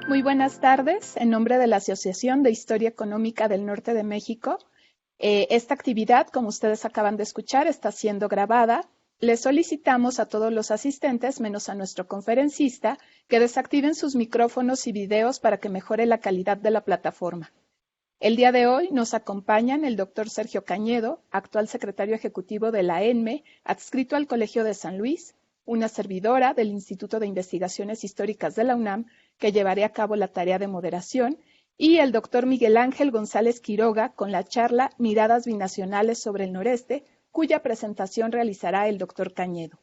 Muy buenas tardes. En nombre de la Asociación de Historia Económica del Norte de México, esta actividad, como ustedes acaban de escuchar, está siendo grabada. Les solicitamos a todos los asistentes, menos a nuestro conferencista, que desactiven sus micrófonos y videos para que mejore la calidad de la plataforma. El día de hoy nos acompañan el doctor Sergio Cañedo, actual secretario ejecutivo de la ENME, adscrito al Colegio de San Luis, una servidora del Instituto de Investigaciones Históricas de la UNAM, que llevaré a cabo la tarea de moderación, y el doctor Miguel Ángel González Quiroga con la charla Miradas Binacionales sobre el Noreste, cuya presentación realizará el doctor Cañedo.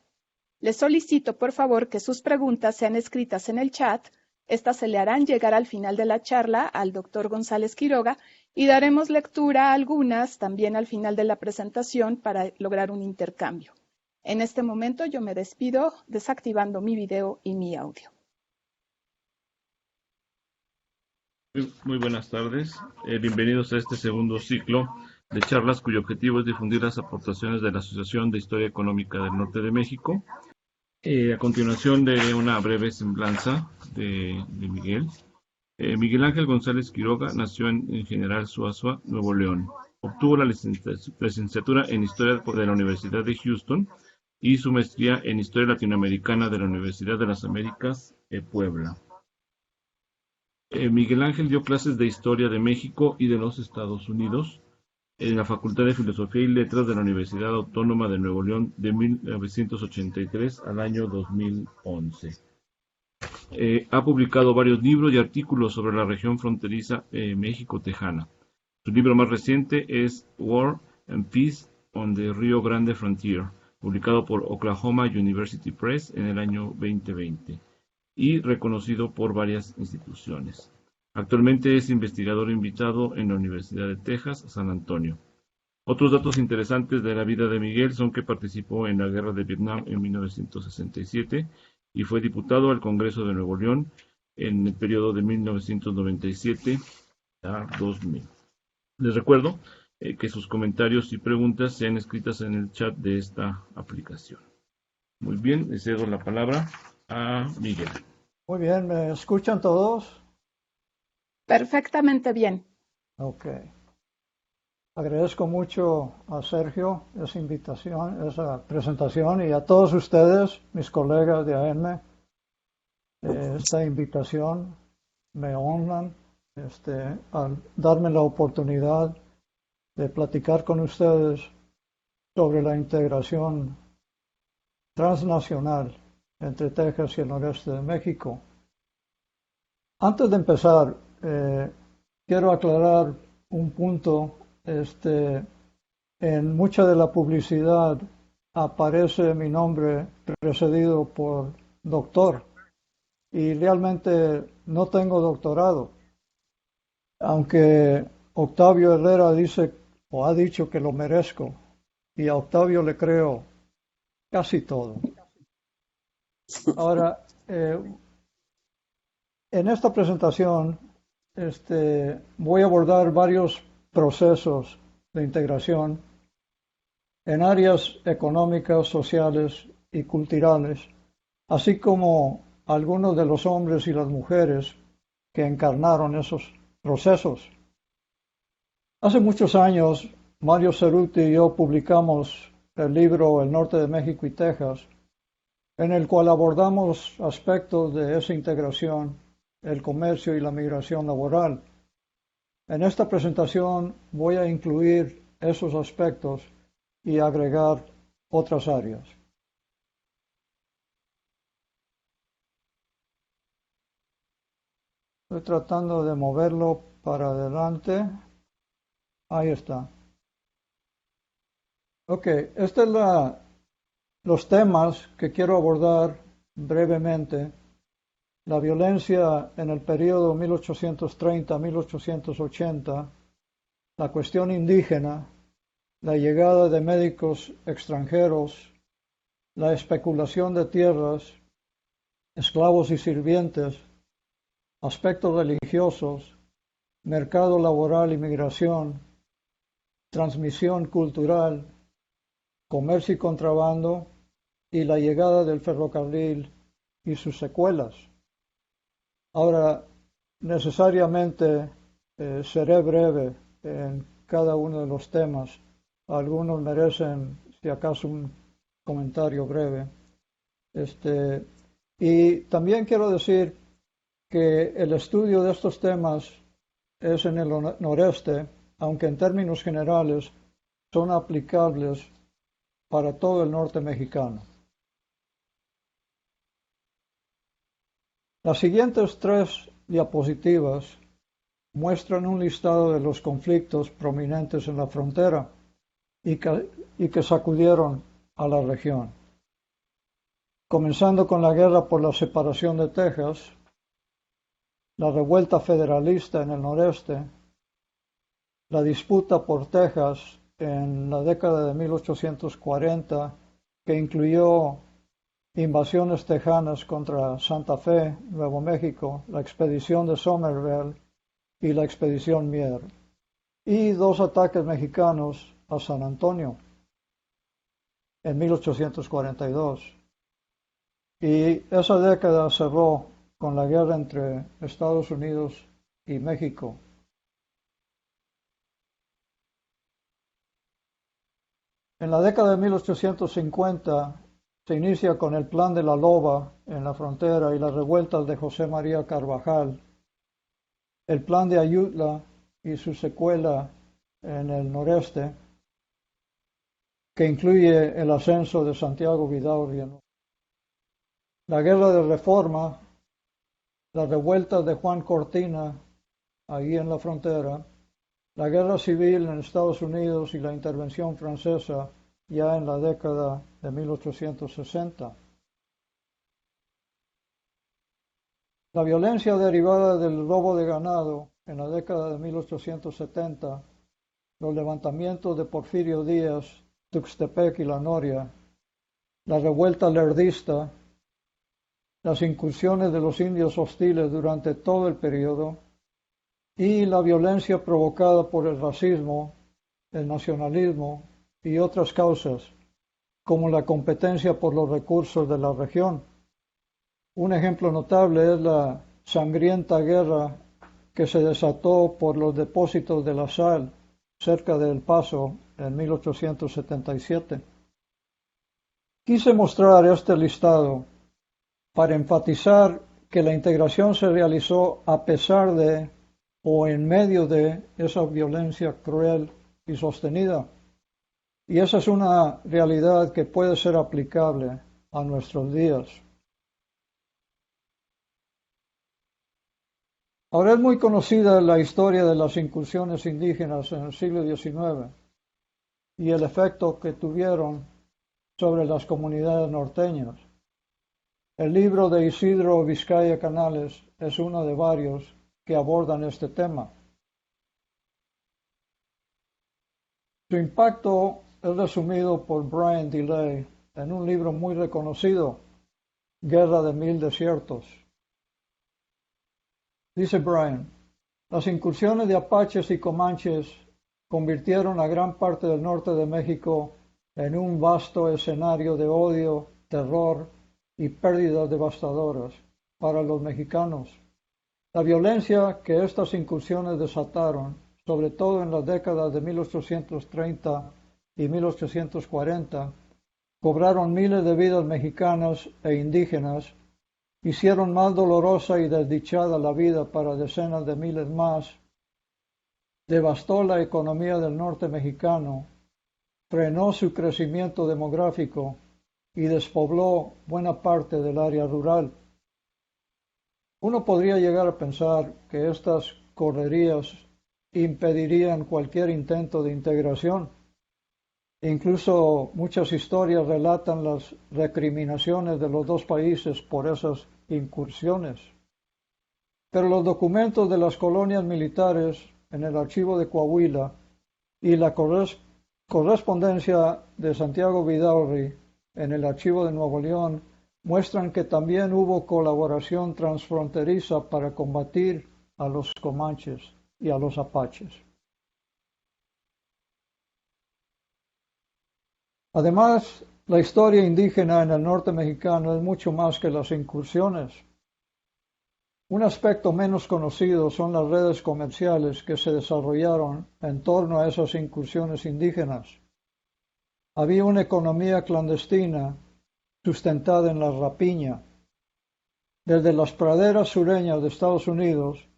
Les solicito, por favor, que sus preguntas sean escritas en el chat. Estas se le harán llegar al final de la charla al doctor González Quiroga y daremos lectura a algunas también al final de la presentación para lograr un intercambio. En este momento yo me despido desactivando mi video y mi audio. Muy buenas tardes, bienvenidos a este segundo ciclo de charlas cuyo objetivo es difundir las aportaciones de la Asociación de Historia Económica del Norte de México. A continuación de una breve semblanza de Miguel. Miguel Ángel González Quiroga nació en General Suazua, Nuevo León. Obtuvo la licenciatura en Historia de la Universidad de Houston y su maestría en Historia Latinoamericana de la Universidad de las Américas, Puebla. Miguel Ángel dio clases de Historia de México y de los Estados Unidos en la Facultad de Filosofía y Letras de la Universidad Autónoma de Nuevo León de 1983 al año 2011. Ha publicado varios libros y artículos sobre la región fronteriza México-Tejana. Su libro más reciente es War and Peace on the Rio Grande Frontier, publicado por Oklahoma University Press en el año 2020 y reconocido por varias instituciones. Actualmente es investigador invitado en la Universidad de Texas, San Antonio. Otros datos interesantes de la vida de Miguel son que participó en la Guerra de Vietnam en 1967 y fue diputado al Congreso de Nuevo León en el periodo de 1997 a 2000. Les recuerdo que sus comentarios y preguntas sean escritas en el chat de esta aplicación. Muy bien, le cedo la palabra a Miguel. Muy bien, ¿me escuchan todos? Perfectamente bien. Ok. Agradezco mucho a Sergio esa invitación, esa presentación y a todos ustedes, mis colegas de AENME, esta invitación. Me honran al darme la oportunidad de platicar con ustedes sobre la integración transnacional entre Texas y el noreste de México. Antes de empezar, quiero aclarar un punto. En mucha de la publicidad aparece mi nombre precedido por doctor y realmente no tengo doctorado, aunque Octavio Herrera dice o ha dicho que lo merezco y a Octavio le creo casi todo. Ahora, en esta presentación voy a abordar varios procesos de integración en áreas económicas, sociales y culturales, así como algunos de los hombres y las mujeres que encarnaron esos procesos. Hace muchos años, Mario Cerruti y yo publicamos el libro El Norte de México y Texas, en el cual abordamos aspectos de esa integración, el comercio y la migración laboral. En esta presentación voy a incluir esos aspectos y agregar otras áreas. Estoy tratando de moverlo para adelante. Ahí está. Ok, estos son los temas que quiero abordar brevemente. La violencia en el periodo 1830-1880, la cuestión indígena, la llegada de médicos extranjeros, la especulación de tierras, esclavos y sirvientes, aspectos religiosos, mercado laboral y migración, transmisión cultural, comercio y contrabando, y la llegada del ferrocarril y sus secuelas. Ahora, necesariamente seré breve en cada uno de los temas. Algunos merecen, si acaso, un comentario breve. Y también quiero decir que el estudio de estos temas es en el noreste, aunque en términos generales son aplicables para todo el norte mexicano. Las siguientes 3 diapositivas muestran un listado de los conflictos prominentes en la frontera y que sacudieron a la región. Comenzando con la guerra por la separación de Texas, la revuelta federalista en el noreste, la disputa por Texas en la década de 1840, que incluyó invasiones tejanas contra Santa Fe, Nuevo México, la expedición de Somerville y la expedición Mier, y 2 ataques mexicanos a San Antonio en 1842. Y esa década cerró con la guerra entre Estados Unidos y México. En la década de 1850 se inicia con el Plan de la Loba en la frontera y las revueltas de José María Carvajal, el Plan de Ayutla y su secuela en el noreste, que incluye el ascenso de Santiago Vidaurri. La Guerra de Reforma, la revuelta de Juan Cortina, ahí en la frontera, la Guerra Civil en Estados Unidos y la intervención francesa ya en la década de 1860. La violencia derivada del robo de ganado en la década de 1870, los levantamientos de Porfirio Díaz, Tuxtepec y La Noria, la revuelta lerdista, las incursiones de los indios hostiles durante todo el periodo y la violencia provocada por el racismo, el nacionalismo y otras causas, como la competencia por los recursos de la región. Un ejemplo notable es la sangrienta guerra que se desató por los depósitos de la sal cerca de El Paso en 1877. Quise mostrar este listado para enfatizar que la integración se realizó a pesar de o en medio de esa violencia cruel y sostenida. Y esa es una realidad que puede ser aplicable a nuestros días. Ahora es muy conocida la historia de las incursiones indígenas en el siglo XIX y el efecto que tuvieron sobre las comunidades norteñas. El libro de Isidro Vizcaya Canales es uno de varios que abordan este tema. Su impacto es resumido por Brian DeLay en un libro muy reconocido, Guerra de Mil Desiertos. Dice Brian, las incursiones de apaches y comanches convirtieron a gran parte del norte de México en un vasto escenario de odio, terror y pérdidas devastadoras para los mexicanos. La violencia que estas incursiones desataron, sobre todo en las décadas de 1830 y 1840, cobraron miles de vidas mexicanas e indígenas, hicieron más dolorosa y desdichada la vida para decenas de miles más, devastó la economía del norte mexicano, frenó su crecimiento demográfico y despobló buena parte del área rural. Uno podría llegar a pensar que estas correrías impedirían cualquier intento de integración. Incluso muchas historias relatan las recriminaciones de los dos países por esas incursiones. Pero los documentos de las colonias militares en el archivo de Coahuila y la correspondencia de Santiago Vidaurri en el archivo de Nuevo León muestran que también hubo colaboración transfronteriza para combatir a los comanches y a los apaches. Además, la historia indígena en el norte mexicano es mucho más que las incursiones. Un aspecto menos conocido son las redes comerciales que se desarrollaron en torno a esas incursiones indígenas. Había una economía clandestina sustentada en la rapiña. Desde las praderas sureñas de Estados Unidos,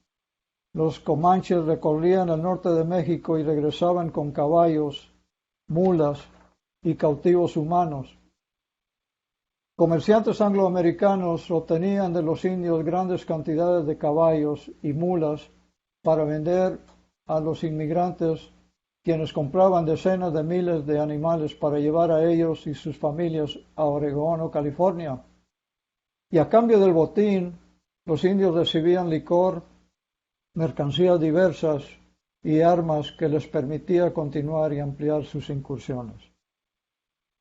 los comanches recorrían el norte de México y regresaban con caballos, mulas y cautivos humanos. Comerciantes angloamericanos obtenían de los indios grandes cantidades de caballos y mulas para vender a los inmigrantes, quienes compraban decenas de miles de animales para llevar a ellos y sus familias a Oregón o California. Y a cambio del botín, los indios recibían licor, mercancías diversas y armas que les permitía continuar y ampliar sus incursiones.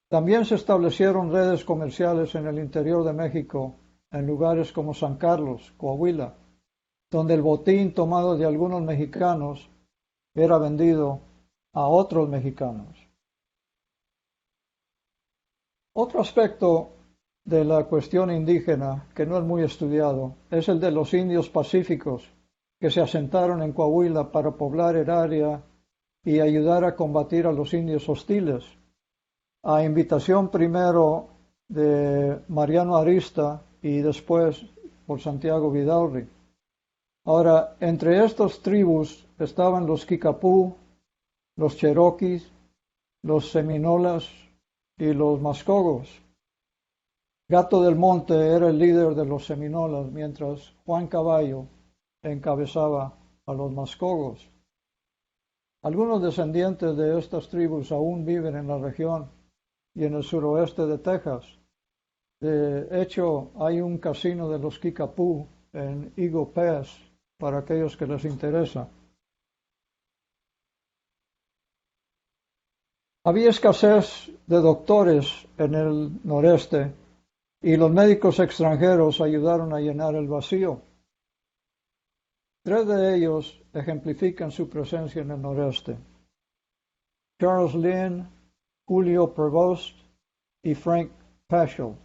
También se establecieron redes comerciales en el interior de México, en lugares como San Carlos, Coahuila, donde el botín tomado de algunos mexicanos era vendido a otros mexicanos. Otro aspecto de la cuestión indígena, que no es muy estudiado, es el de los indios pacíficos que se asentaron en Coahuila para poblar el área y ayudar a combatir a los indios hostiles, a invitación primero de Mariano Arista y después por Santiago Vidaurri. Ahora, entre estas tribus estaban los Kicapú, los Cherokees, los Seminolas y los Mascogos. Gato del Monte era el líder de los Seminolas, mientras Juan Caballo encabezaba a los Mascogos. Algunos descendientes de estas tribus aún viven en la región y en el suroeste de Texas. De hecho, hay un casino de los Kickapoo en Eagle Pass para aquellos que les interesa. Había escasez de doctores en el noreste y los médicos extranjeros ayudaron a llenar el vacío. 3 de ellos ejemplifican su presencia en el noreste: Charles Lynn, Julio Prevost y Frank Paschal.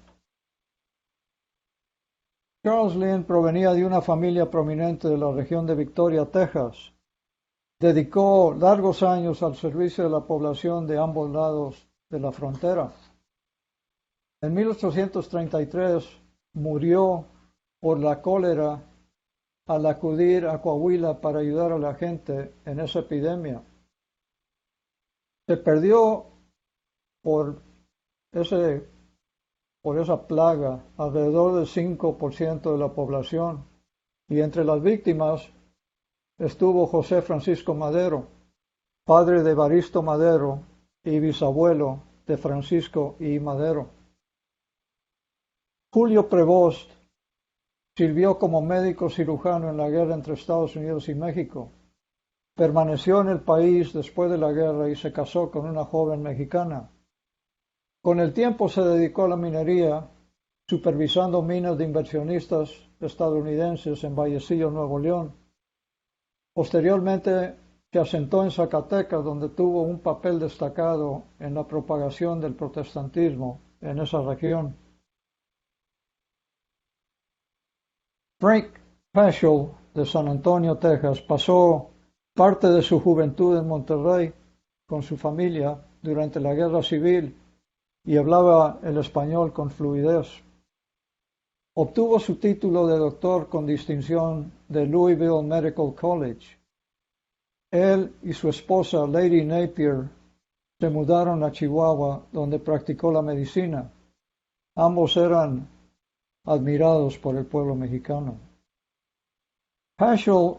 Charles Lynn provenía de una familia prominente de la región de Victoria, Texas. Dedicó largos años al servicio de la población de ambos lados de la frontera. En 1833 murió por la cólera al acudir a Coahuila para ayudar a la gente en esa epidemia. Se perdió por esa plaga alrededor del 5% de la población, y entre las víctimas estuvo José Francisco Madero, padre de Evaristo Madero y bisabuelo de Francisco I. Madero. Julio Prevost sirvió como médico cirujano en la guerra entre Estados Unidos y México. Permaneció en el país después de la guerra y se casó con una joven mexicana. Con el tiempo se dedicó a la minería, supervisando minas de inversionistas estadounidenses en Vallecillo, Nuevo León. Posteriormente se asentó en Zacatecas, donde tuvo un papel destacado en la propagación del protestantismo en esa región. Frank Paschal, de San Antonio, Texas, pasó parte de su juventud en Monterrey con su familia durante la Guerra Civil y hablaba el español con fluidez. Obtuvo su título de doctor con distinción de Louisville Medical College. Él y su esposa, Lady Napier, se mudaron a Chihuahua, donde practicó la medicina. Ambos eran admirados por el pueblo mexicano. Paschal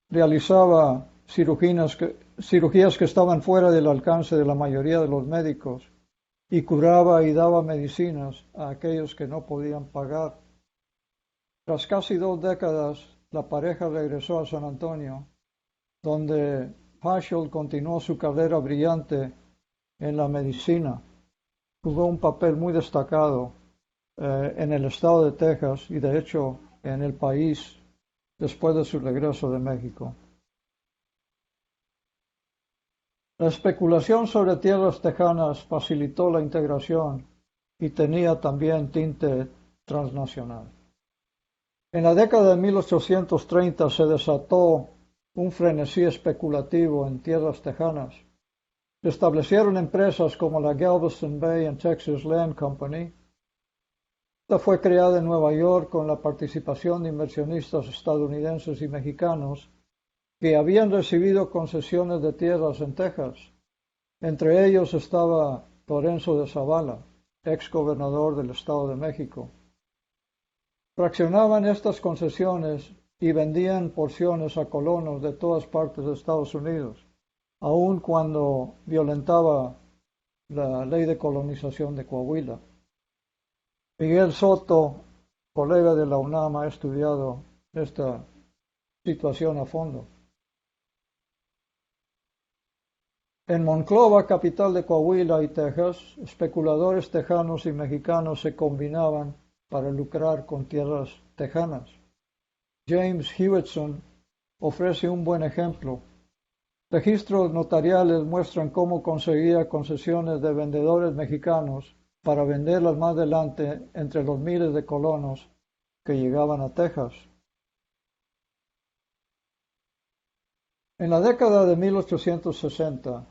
realizaba cirugías que estaban fuera del alcance de la mayoría de los médicos y curaba y daba medicinas a aquellos que no podían pagar. Tras casi 2 décadas, la pareja regresó a San Antonio, donde Paschal continuó su carrera brillante en la medicina. Jugó un papel muy destacado en el estado de Texas y de hecho en el país después de su regreso de México. La especulación sobre tierras tejanas facilitó la integración y tenía también tinte transnacional. En la década de 1830 se desató un frenesí especulativo en tierras tejanas. Se establecieron empresas como la Galveston Bay and Texas Land Company. Esta fue creada en Nueva York con la participación de inversionistas estadounidenses y mexicanos que habían recibido concesiones de tierras en Texas. Entre ellos estaba Lorenzo de Zavala, ex gobernador del Estado de México. Fraccionaban estas concesiones y vendían porciones a colonos de todas partes de Estados Unidos, aun cuando violentaba la ley de colonización de Coahuila. Miguel Soto, colega de la UNAM, ha estudiado esta situación a fondo. En Monclova, capital de Coahuila y Texas, especuladores tejanos y mexicanos se combinaban para lucrar con tierras tejanas. James Hewitson ofrece un buen ejemplo. Registros notariales muestran cómo conseguía concesiones de vendedores mexicanos para venderlas más adelante entre los miles de colonos que llegaban a Texas. En la década de 1860,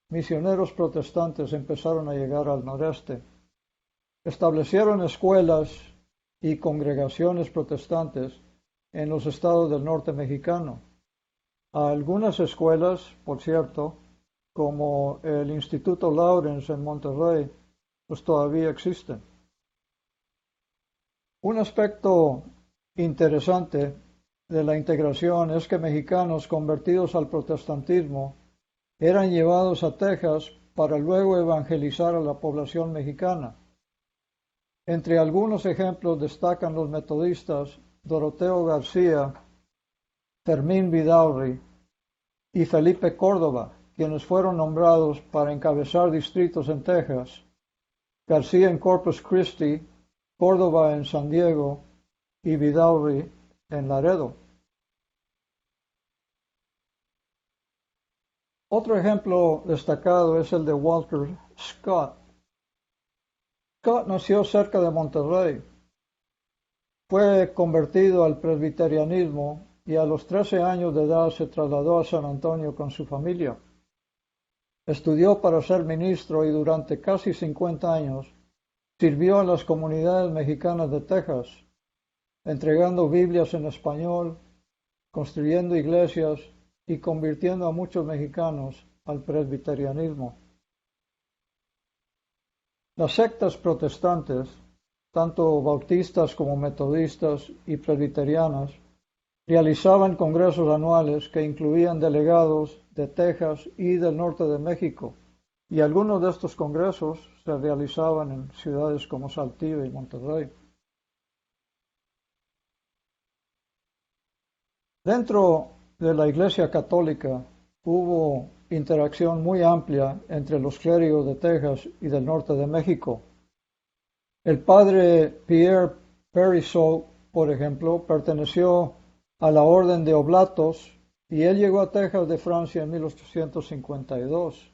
misioneros protestantes empezaron a llegar al noreste. Establecieron escuelas y congregaciones protestantes en los estados del norte mexicano. Algunas escuelas, por cierto, como el Instituto Lawrence en Monterrey, pues todavía existen. Un aspecto interesante de la integración es que mexicanos convertidos al protestantismo eran llevados a Texas para luego evangelizar a la población mexicana. Entre algunos ejemplos destacan los metodistas Doroteo García, Fermín Vidaurri y Felipe Córdoba, quienes fueron nombrados para encabezar distritos en Texas, García en Corpus Christi, Córdoba en San Diego y Vidaurri en Laredo. Otro ejemplo destacado es el de Walter Scott. Scott nació cerca de Monterrey. Fue convertido al presbiterianismo y a los 13 años de edad se trasladó a San Antonio con su familia. Estudió para ser ministro y durante casi 50 años sirvió a las comunidades mexicanas de Texas, entregando Biblias en español, construyendo iglesias y convirtiendo a muchos mexicanos al presbiterianismo. Las sectas protestantes, tanto bautistas como metodistas y presbiterianas, realizaban congresos anuales que incluían delegados de Texas y del norte de México, y algunos de estos congresos se realizaban en ciudades como Saltillo y Monterrey. Dentro de la Iglesia Católica hubo interacción muy amplia entre los clérigos de Texas y del norte de México. El padre Pierre Perisseau, por ejemplo, perteneció a la Orden de Oblatos y él llegó a Texas de Francia en 1852.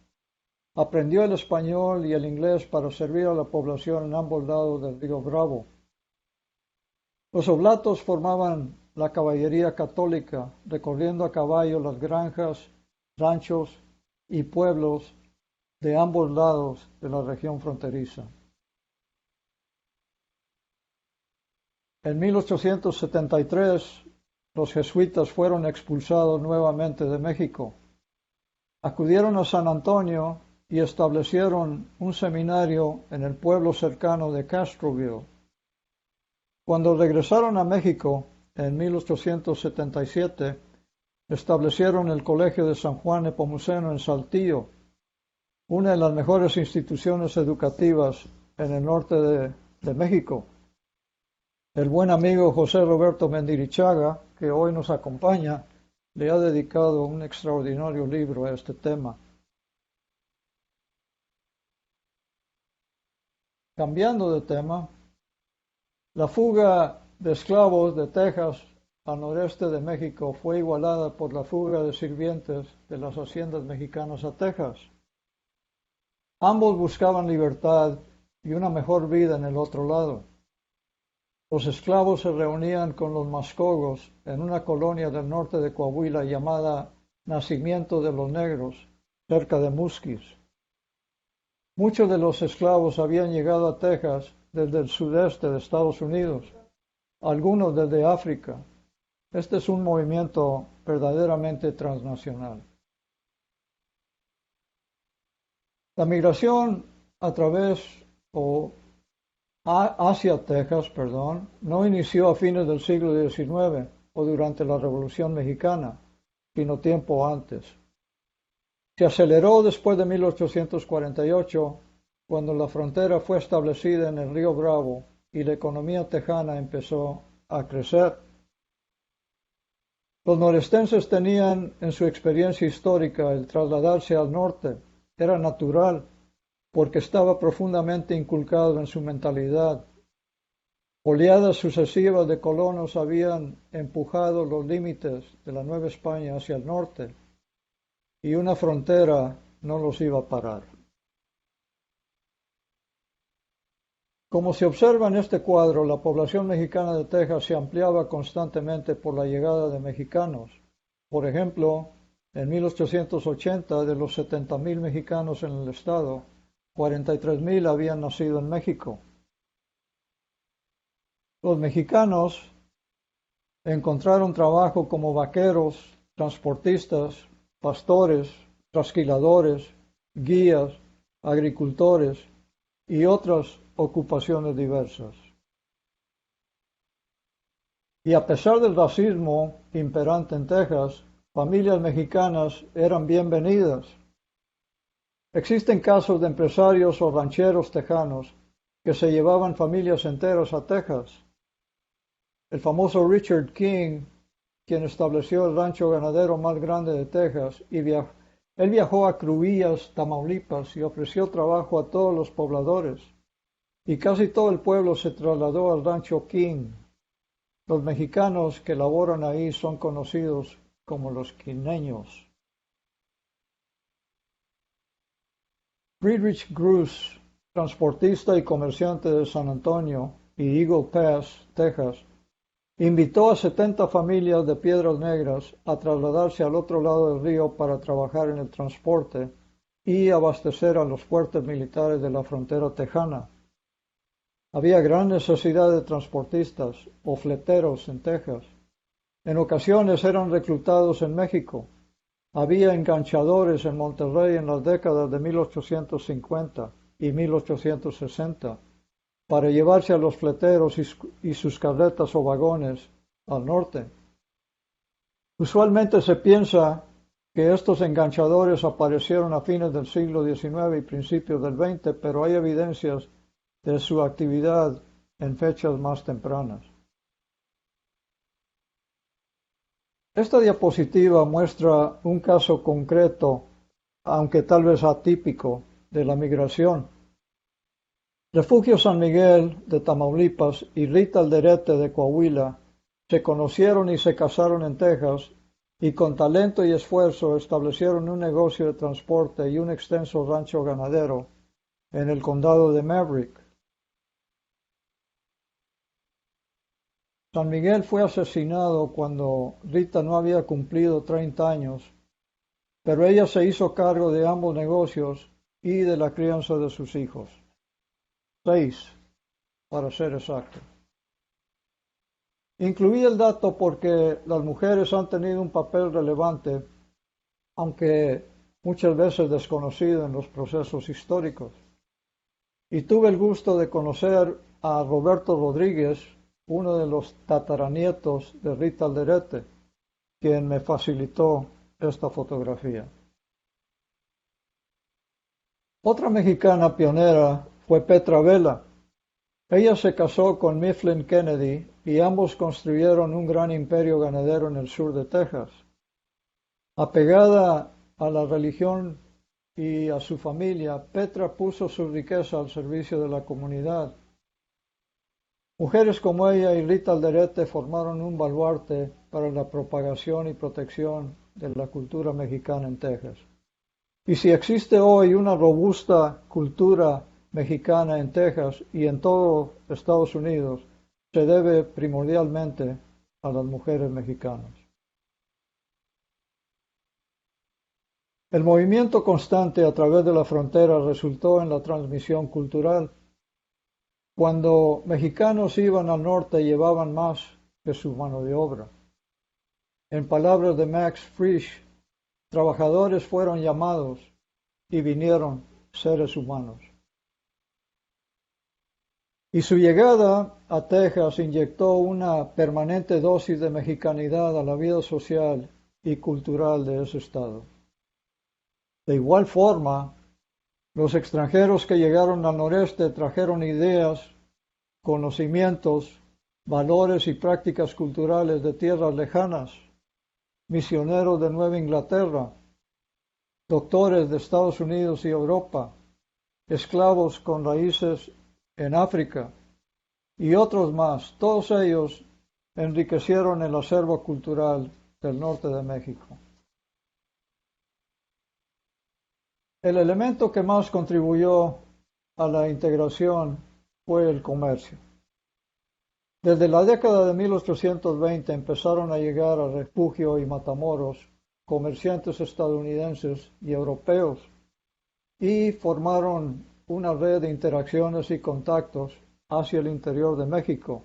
Aprendió el español y el inglés para servir a la población en ambos lados del río Bravo. Los oblatos formaban la caballería católica, recorriendo a caballo las granjas, ranchos y pueblos de ambos lados de la región fronteriza. En 1873, los jesuitas fueron expulsados nuevamente de México. Acudieron a San Antonio y establecieron un seminario en el pueblo cercano de Castroville. Cuando regresaron a México en 1877, establecieron el Colegio de San Juan Nepomuceno en Saltillo, una de las mejores instituciones educativas en el norte de México. El buen amigo José Roberto Mendirichaga, que hoy nos acompaña, le ha dedicado un extraordinario libro a este tema. Cambiando de tema, la fuga de esclavos de Texas al noreste de México fue igualada por la fuga de sirvientes de las haciendas mexicanas a Texas. Ambos buscaban libertad y una mejor vida en el otro lado. Los esclavos se reunían con los Mascogos en una colonia del norte de Coahuila llamada Nacimiento de los Negros, cerca de Musquis. Muchos de los esclavos habían llegado a Texas desde el sudeste de Estados Unidos, algunos desde África. Este es un movimiento verdaderamente transnacional. La migración a través o hacia Texas, no inició a fines del siglo XIX o durante la Revolución Mexicana, sino tiempo antes. Se aceleró después de 1848, cuando la frontera fue establecida en el río Bravo y la economía tejana empezó a crecer. Los norestenses tenían en su experiencia histórica el trasladarse al norte. Era natural, porque estaba profundamente inculcado en su mentalidad. Oleadas sucesivas de colonos habían empujado los límites de la Nueva España hacia el norte, y una frontera no los iba a parar. Como se observa en este cuadro, la población mexicana de Texas se ampliaba constantemente por la llegada de mexicanos. Por ejemplo, en 1880, de los 70,000 mexicanos en el estado, 43,000 habían nacido en México. Los mexicanos encontraron trabajo como vaqueros, transportistas, pastores, trasquiladores, guías, agricultores y otras ocupaciones diversas. Y a pesar del racismo imperante en Texas, familias mexicanas eran bienvenidas. Existen casos de empresarios o rancheros tejanos que se llevaban familias enteras a Texas. El famoso Richard King, quien estableció el rancho ganadero más grande de Texas, él viajó a Cruillas, Tamaulipas, y ofreció trabajo a todos los pobladores, y casi todo el pueblo se trasladó al rancho King. Los mexicanos que laboran ahí son conocidos como los quineños. Friedrich Gruss, transportista y comerciante de San Antonio y Eagle Pass, Texas, invitó a 70 familias de Piedras Negras a trasladarse al otro lado del río para trabajar en el transporte y abastecer a los fuertes militares de la frontera tejana. Había gran necesidad de transportistas o fleteros en Texas. En ocasiones eran reclutados en México. Había enganchadores en Monterrey en las décadas de 1850 y 1860 para llevarse a los fleteros y sus carretas o vagones al norte. Usualmente se piensa que estos enganchadores aparecieron a fines del siglo XIX y principios del XX, pero hay evidencias de su actividad en fechas más tempranas. Esta diapositiva muestra un caso concreto, aunque tal vez atípico, de la migración. Refugio San Miguel de Tamaulipas y Rita Alderete de Coahuila se conocieron y se casaron en Texas y con talento y esfuerzo establecieron un negocio de transporte y un extenso rancho ganadero en el condado de Maverick. San Miguel fue asesinado cuando Rita no había cumplido 30 años, pero ella se hizo cargo de ambos negocios y de la crianza de sus hijos. 6, para ser exacto. Incluí el dato porque las mujeres han tenido un papel relevante, aunque muchas veces desconocido en los procesos históricos. Y tuve el gusto de conocer a Roberto Rodríguez, uno de los tataranietos de Rita Alderete, quien me facilitó esta fotografía. Otra mexicana pionera fue Petra Vela. Ella se casó con Mifflin Kennedy y ambos construyeron un gran imperio ganadero en el sur de Texas. Apegada a la religión y a su familia, Petra puso su riqueza al servicio de la comunidad. Mujeres como ella y Rita Alderete formaron un baluarte para la propagación y protección de la cultura mexicana en Texas. Y si existe hoy una robusta cultura mexicana en Texas y en todo Estados Unidos, se debe primordialmente a las mujeres mexicanas. El movimiento constante a través de la frontera resultó en la transmisión cultural. Cuando mexicanos iban al norte llevaban más que su mano de obra. En palabras de Max Frisch, trabajadores fueron llamados y vinieron seres humanos. Y su llegada a Texas inyectó una permanente dosis de mexicanidad a la vida social y cultural de ese estado. De igual forma, los extranjeros que llegaron al noreste trajeron ideas, conocimientos, valores y prácticas culturales de tierras lejanas, misioneros de Nueva Inglaterra, doctores de Estados Unidos y Europa, esclavos con raíces en África y otros más. Todos ellos enriquecieron el acervo cultural del norte de México. El elemento que más contribuyó a la integración fue el comercio. Desde la década de 1820 empezaron a llegar a Refugio y Matamoros comerciantes estadounidenses y europeos y formaron una red de interacciones y contactos hacia el interior de México.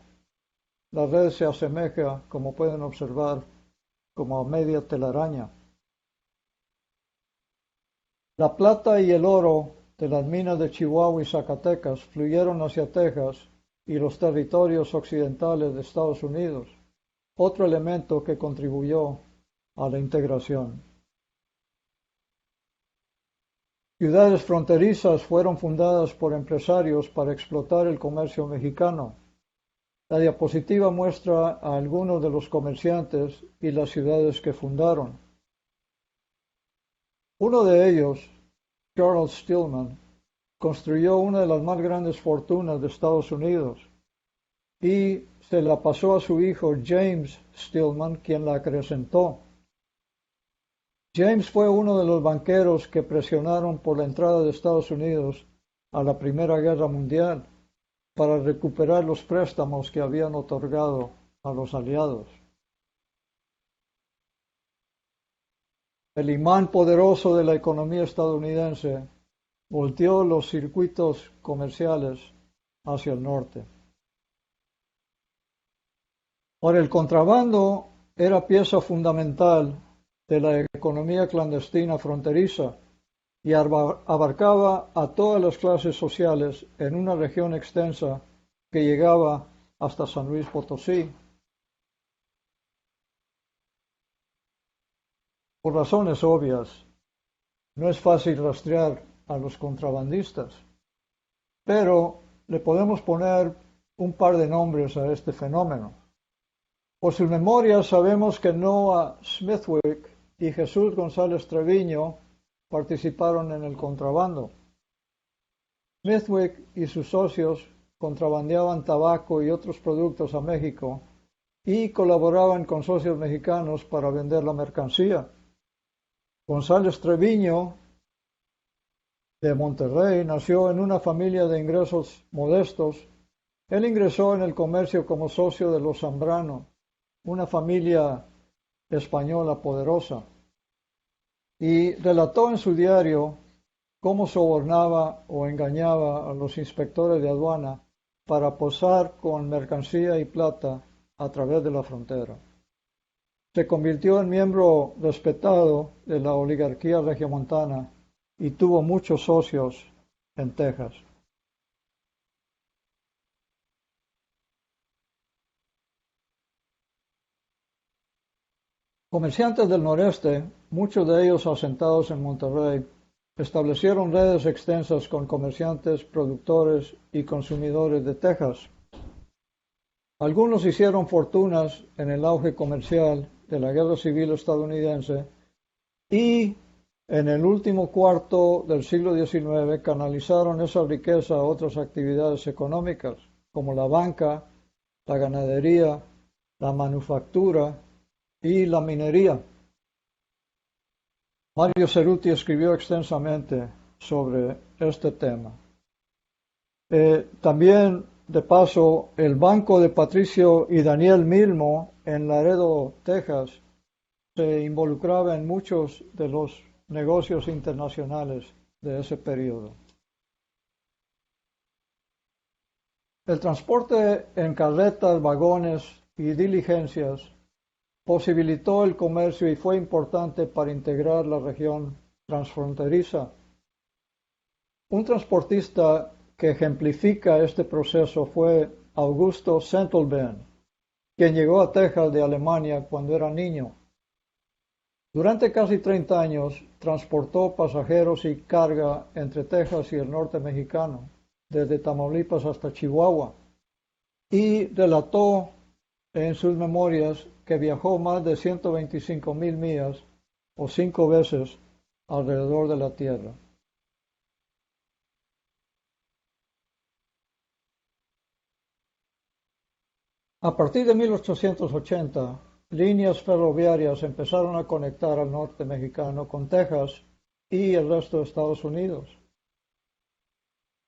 La red se asemeja, como pueden observar, como a media telaraña. La plata y el oro de las minas de Chihuahua y Zacatecas fluyeron hacia Texas y los territorios occidentales de Estados Unidos, otro elemento que contribuyó a la integración. Ciudades fronterizas fueron fundadas por empresarios para explotar el comercio mexicano. La diapositiva muestra a algunos de los comerciantes y las ciudades que fundaron. Uno de ellos, Charles Stillman, construyó una de las más grandes fortunas de Estados Unidos y se la pasó a su hijo James Stillman, quien la acrecentó. James fue uno de los banqueros que presionaron por la entrada de Estados Unidos a la Primera Guerra Mundial para recuperar los préstamos que habían otorgado a los aliados. El imán poderoso de la economía estadounidense volteó los circuitos comerciales hacia el norte. Ahora, el contrabando era pieza fundamental de la economía clandestina fronteriza y abarcaba a todas las clases sociales en una región extensa que llegaba hasta San Luis Potosí. Por razones obvias, no es fácil rastrear a los contrabandistas, pero le podemos poner un par de nombres a este fenómeno. Por sus memorias sabemos que Noah Smithwick y Jesús González Treviño participaron en el contrabando. Smithwick y sus socios contrabandeaban tabaco y otros productos a México y colaboraban con socios mexicanos para vender la mercancía. González Treviño, de Monterrey, nació en una familia de ingresos modestos. Él ingresó en el comercio como socio de los Zambrano, una familia española poderosa, y relató en su diario cómo sobornaba o engañaba a los inspectores de aduana para posar con mercancía y plata a través de la frontera. Se convirtió en miembro respetado de la oligarquía regiomontana y tuvo muchos socios en Texas. Comerciantes del noreste, muchos de ellos asentados en Monterrey, establecieron redes extensas con comerciantes, productores y consumidores de Texas. Algunos hicieron fortunas en el auge comercial de la Guerra Civil estadounidense y en el último cuarto del siglo XIX canalizaron esa riqueza a otras actividades económicas, como la banca, la ganadería, la manufactura y la minería. Mario Ceruti escribió extensamente sobre este tema. También de paso, el banco de Patricio y Daniel Milmo en Laredo, Texas, se involucraba en muchos de los negocios internacionales de ese periodo. El transporte en carretas, vagones y diligencias posibilitó el comercio y fue importante para integrar la región transfronteriza. Un transportista que ejemplifica este proceso fue Augusto Centelben, quien llegó a Texas de Alemania cuando era niño. Durante casi 30 años transportó pasajeros y carga entre Texas y el norte mexicano, desde Tamaulipas hasta Chihuahua, y relató en sus memorias que viajó más de 125,000 millas o 5 veces alrededor de la Tierra. A partir de 1880, líneas ferroviarias empezaron a conectar al norte mexicano con Texas y el resto de Estados Unidos.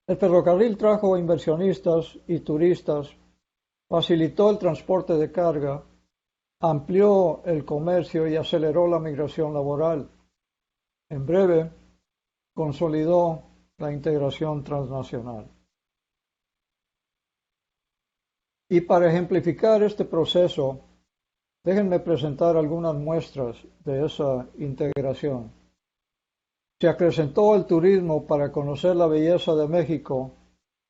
El ferrocarril trajo inversionistas y turistas, facilitó el transporte de carga, amplió el comercio y aceleró la migración laboral. En breve, consolidó la integración transnacional. Y para ejemplificar este proceso, déjenme presentar algunas muestras de esa integración. Se acrecentó el turismo para conocer la belleza de México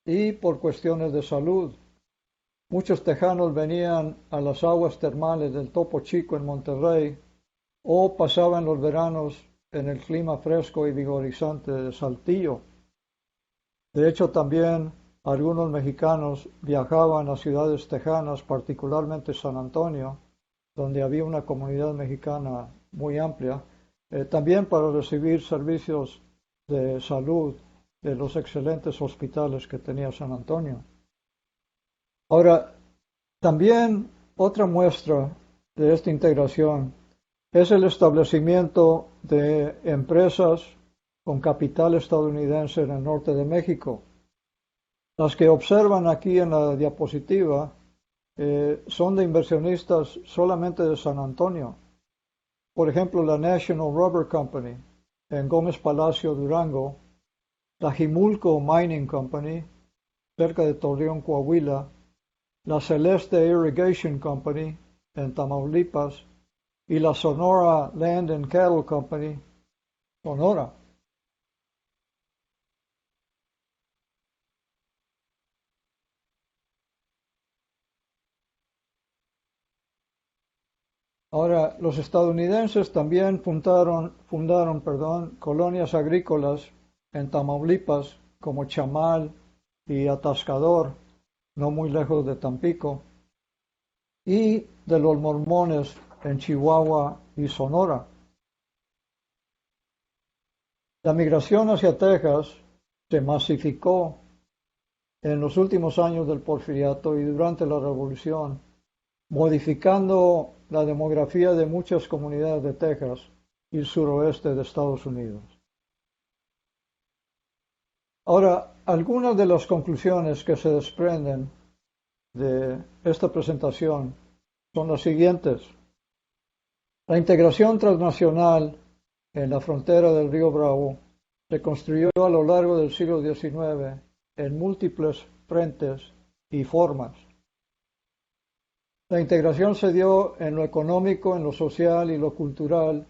y por cuestiones de salud. Muchos tejanos venían a las aguas termales del Topo Chico en Monterrey o pasaban los veranos en el clima fresco y vigorizante de Saltillo. De hecho, también algunos mexicanos viajaban a ciudades tejanas, particularmente San Antonio, donde había una comunidad mexicana muy amplia, también para recibir servicios de salud de los excelentes hospitales que tenía San Antonio. Ahora, también otra muestra de esta integración es el establecimiento de empresas con capital estadounidense en el norte de México. Las que observan aquí en la diapositiva son de inversionistas solamente de San Antonio. Por ejemplo, la National Rubber Company en Gómez Palacio, Durango, la Jimulco Mining Company cerca de Torreón, Coahuila, la Celeste Irrigation Company en Tamaulipas y la Sonora Land and Cattle Company, Sonora. Ahora, los estadounidenses también fundaron colonias agrícolas en Tamaulipas como Chamal y Atascador, no muy lejos de Tampico, y de los mormones en Chihuahua y Sonora. La migración hacia Texas se masificó en los últimos años del Porfiriato y durante la Revolución, modificando la demografía de muchas comunidades de Texas y el suroeste de Estados Unidos. Ahora, algunas de las conclusiones que se desprenden de esta presentación son las siguientes. La integración transnacional en la frontera del río Bravo se construyó a lo largo del siglo XIX en múltiples frentes y formas. La integración se dio en lo económico, en lo social y lo cultural,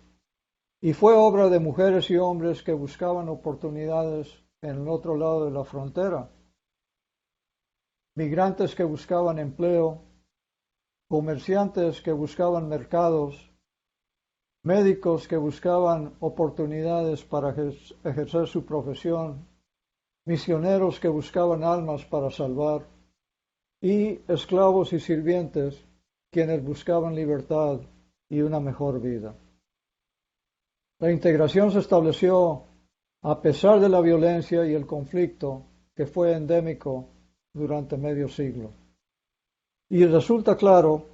y fue obra de mujeres y hombres que buscaban oportunidades en el otro lado de la frontera. Migrantes que buscaban empleo, comerciantes que buscaban mercados, médicos que buscaban oportunidades para ejercer su profesión, misioneros que buscaban almas para salvar, y esclavos y sirvientes quienes buscaban libertad y una mejor vida. La integración se estableció a pesar de la violencia y el conflicto que fue endémico durante medio siglo. Y resulta claro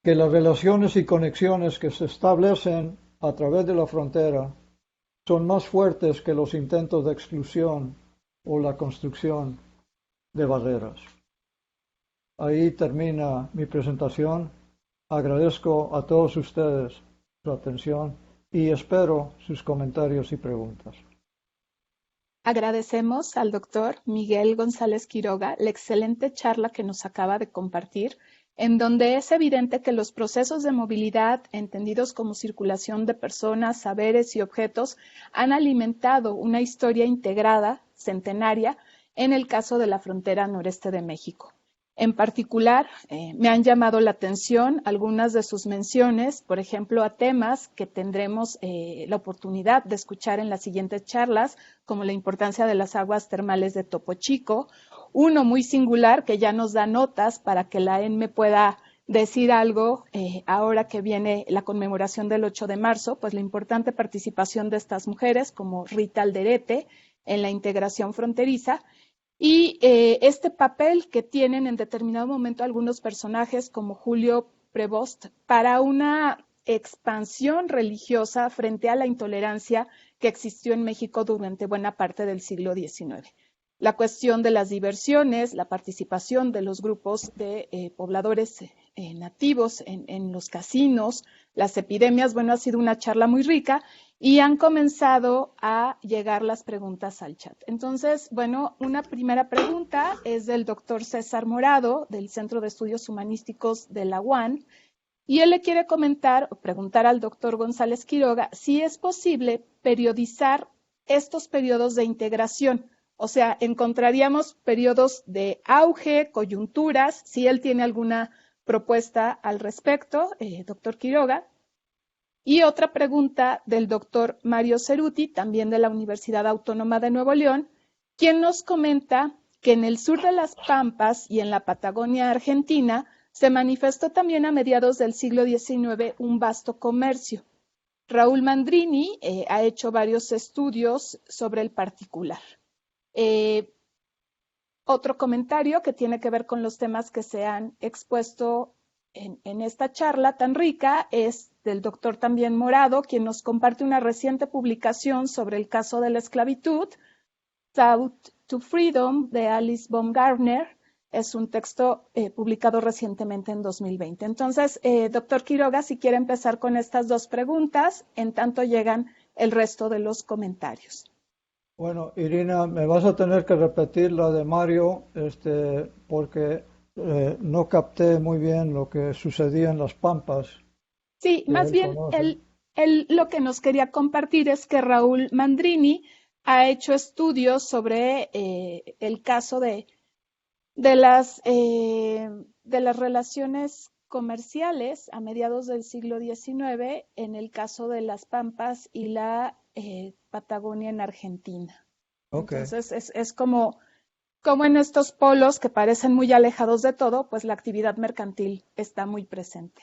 que las relaciones y conexiones que se establecen a través de la frontera son más fuertes que los intentos de exclusión o la construcción de barreras. ahí termina mi presentación. Agradezco a todos ustedes su atención y espero sus comentarios y preguntas. Agradecemos al doctor Miguel González Quiroga la excelente charla que nos acaba de compartir, en donde es evidente que los procesos de movilidad, entendidos como circulación de personas, saberes y objetos, han alimentado una historia integrada, centenaria, en el caso de la frontera noreste de México. En particular, me han llamado la atención algunas de sus menciones, por ejemplo, a temas que tendremos la oportunidad de escuchar en las siguientes charlas, como la importancia de las aguas termales de Topo Chico, uno muy singular que ya nos da notas para que la ENME pueda decir algo ahora que viene la conmemoración del 8 de marzo, pues la importante participación de estas mujeres como Rita Alderete en la integración fronteriza, y este papel que tienen en determinado momento algunos personajes como Julio Prevost para una expansión religiosa frente a la intolerancia que existió en México durante buena parte del siglo XIX. La cuestión de las diversiones, la participación de los grupos de pobladores nativos en los casinos, las epidemias, bueno, ha sido una charla muy rica y han comenzado a llegar las preguntas al chat. Entonces, bueno, una primera pregunta es del doctor César Morado, del Centro de Estudios Humanísticos de la UAN, y él le quiere comentar o preguntar al doctor González Quiroga si es posible periodizar estos periodos de integración. O sea, encontraríamos periodos de auge, coyunturas, si él tiene alguna propuesta al respecto, doctor Quiroga. Y otra pregunta del doctor Mario Ceruti, también de la Universidad Autónoma de Nuevo León, quien nos comenta que en el sur de las Pampas y en la Patagonia Argentina se manifestó también a mediados del siglo XIX un vasto comercio. Raúl Mandrini ha hecho varios estudios sobre el particular. Otro comentario que tiene que ver con los temas que se han expuesto en esta charla tan rica es del doctor también Morado, quien nos comparte una reciente publicación sobre el caso de la esclavitud, South to Freedom, de Alice Baumgartner. Es un texto publicado recientemente en 2020. Entonces, doctor Quiroga, si quiere empezar con estas dos preguntas, en tanto llegan el resto de los comentarios. Bueno, Irina, me vas a tener que repetir la de Mario, porque no capté muy bien lo que sucedía en las Pampas. Sí, más bien él lo que nos quería compartir es que Raúl Mandrini ha hecho estudios sobre el caso de las relaciones comerciales a mediados del siglo XIX en el caso de las Pampas y la Patagonia en Argentina. Okay. Entonces es como en estos polos que parecen muy alejados de todo, pues la actividad mercantil está muy presente.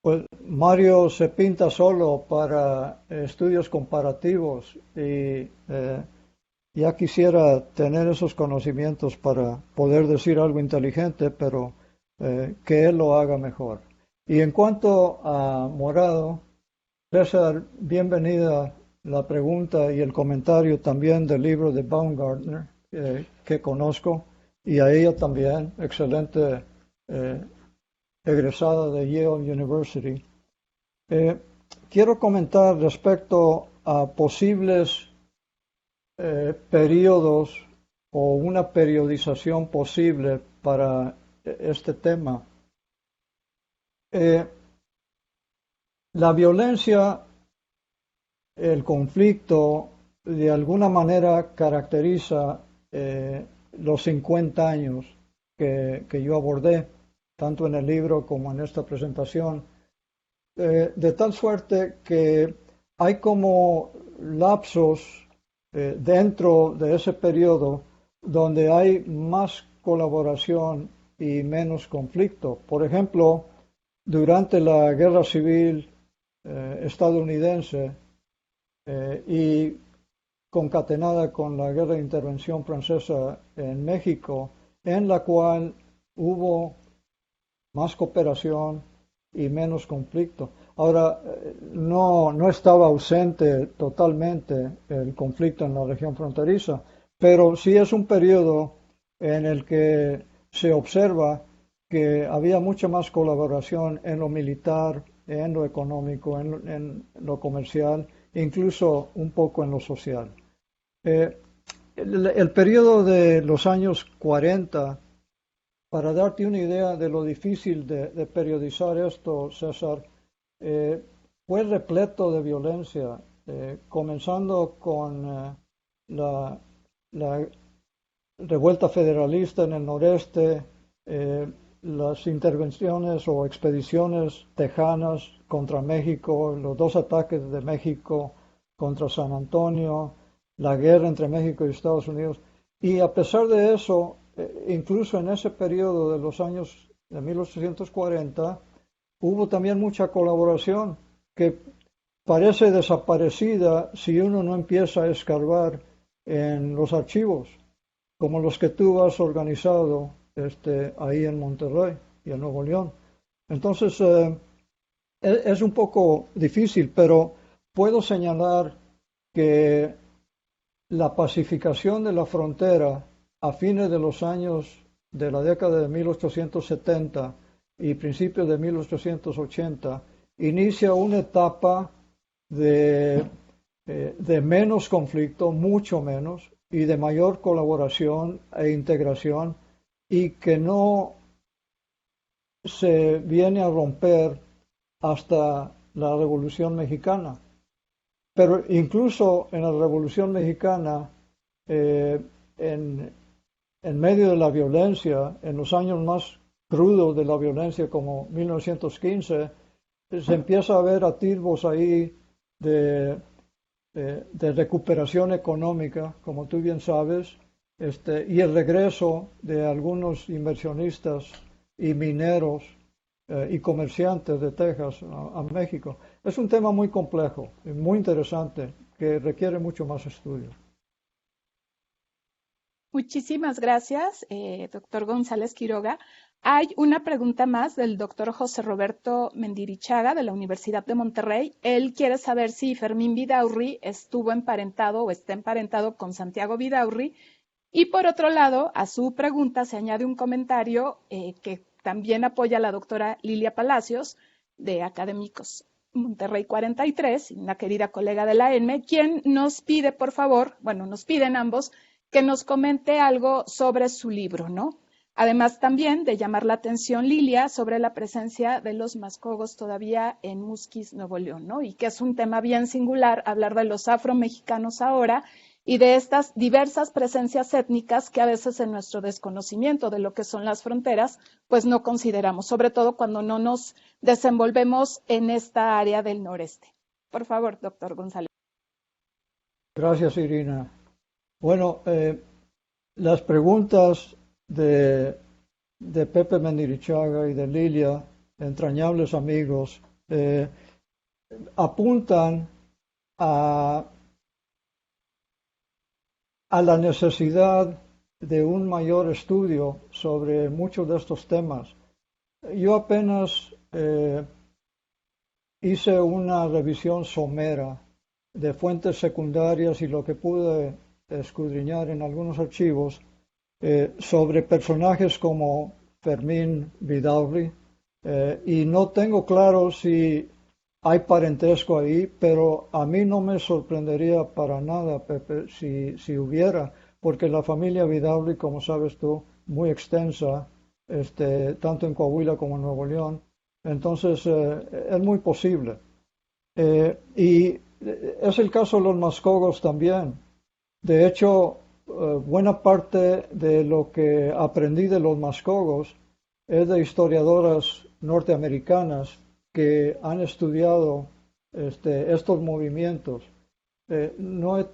Pues Mario se pinta solo para estudios comparativos y ya quisiera tener esos conocimientos para poder decir algo inteligente, pero que él lo haga mejor. Y en cuanto a Morado, César, bienvenida la pregunta y el comentario también del libro de Baumgartner, que conozco, y a ella también, excelente egresada de Yale University. Quiero comentar respecto a posibles periodos o una periodización posible para este tema. La violencia, el conflicto, de alguna manera caracteriza los 50 años que yo abordé, tanto en el libro como en esta presentación, de tal suerte que hay como lapsos dentro de ese periodo donde hay más colaboración y menos conflicto. Por ejemplo, durante la Guerra Civil estadounidense y concatenada con la Guerra de Intervención Francesa en México, en la cual hubo más cooperación y menos conflicto. Ahora, no estaba ausente totalmente el conflicto en la región fronteriza, pero sí es un periodo en el que se observa que había mucha más colaboración en lo militar, en lo económico, en lo comercial, incluso un poco en lo social. El periodo de los años 40, para darte una idea de lo difícil de periodizar esto, César, fue repleto de violencia, comenzando con la revuelta federalista en el noreste, las intervenciones o expediciones tejanas contra México, los dos ataques de México contra San Antonio, la guerra entre México y Estados Unidos. Y a pesar de eso, incluso en ese periodo de los años de 1840, hubo también mucha colaboración que parece desaparecida si uno no empieza a escarbar en los archivos, como los que tú has organizado ahí en Monterrey y en Nuevo León. Entonces, es un poco difícil, pero puedo señalar que la pacificación de la frontera a fines de los años de la década de 1870 y principios de 1880 inicia una etapa de menos conflicto, mucho menos, y de mayor colaboración e integración, y que no se viene a romper hasta la Revolución Mexicana. Pero incluso en la Revolución Mexicana, en medio de la violencia, en los años más crudos de la violencia, como 1915, se empieza a ver atisbos ahí de recuperación económica, como tú bien sabes, y el regreso de algunos inversionistas y mineros y comerciantes de Texas a México. Es un tema muy complejo y muy interesante que requiere mucho más estudio. Muchísimas gracias, doctor González Quiroga. Hay una pregunta más del doctor José Roberto Mendirichaga de la Universidad de Monterrey. Él quiere saber si Fermín Vidaurri estuvo emparentado o está emparentado con Santiago Vidaurri. Y por otro lado, a su pregunta se añade un comentario que también apoya a la doctora Lilia Palacios, de Académicos Monterrey 43, una querida colega de la ENME, quien nos pide, por favor, bueno, nos piden ambos, que nos comente algo sobre su libro, ¿no? Además también de llamar la atención, Lilia, sobre la presencia de los mascogos todavía en Musquis, Nuevo León, ¿no? Y que es un tema bien singular hablar de los afromexicanos ahora y de estas diversas presencias étnicas que a veces en nuestro desconocimiento de lo que son las fronteras, pues no consideramos, sobre todo cuando no nos desenvolvemos en esta área del noreste. Por favor, doctor González. Gracias, Irina. Bueno, las preguntas de Pepe Mendirichaga y de Lilia, entrañables amigos, apuntan a la necesidad de un mayor estudio sobre muchos de estos temas. Yo apenas hice una revisión somera de fuentes secundarias y lo que pude escudriñar en algunos archivos sobre personajes como Fermín Vidaurri, y no tengo claro si hay parentesco ahí, pero a mí no me sorprendería para nada, Pepe, si hubiera, porque la familia Vidaurri, como sabes tú, muy extensa, tanto en Coahuila como en Nuevo León, entonces es muy posible. Y es el caso de los mascogos también. De hecho, buena parte de lo que aprendí de los mascogos es de historiadoras norteamericanas que han estudiado estos movimientos. No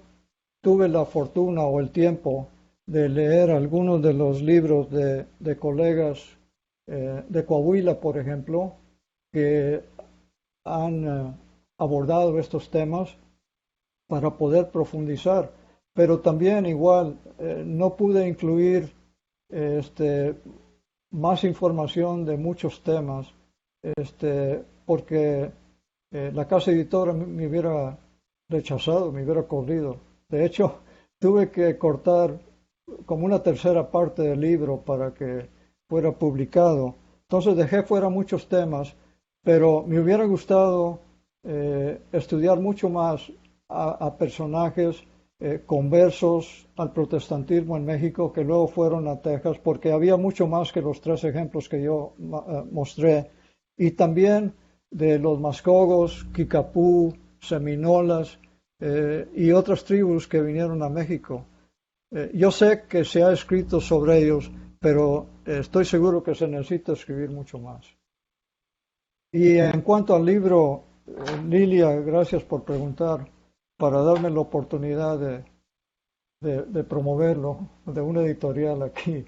tuve la fortuna o el tiempo de leer algunos de los libros de colegas de Coahuila, por ejemplo, que han abordado estos temas para poder profundizar. Pero también igual no pude incluir más información de muchos temas, porque la casa editora me hubiera rechazado, me hubiera corrido. De hecho, tuve que cortar como una tercera parte del libro para que fuera publicado. Entonces dejé fuera muchos temas, pero me hubiera gustado estudiar mucho más a personajes conversos al protestantismo en México que luego fueron a Texas, porque había mucho más que los 3 ejemplos que yo mostré, y también de los Mascogos, Kikapú, Seminolas y otras tribus que vinieron a México. Yo sé que se ha escrito sobre ellos, pero estoy seguro que se necesita escribir mucho más. Y en cuanto al libro, Lilia, gracias por preguntar, para darme la oportunidad de promoverlo, de una editorial aquí.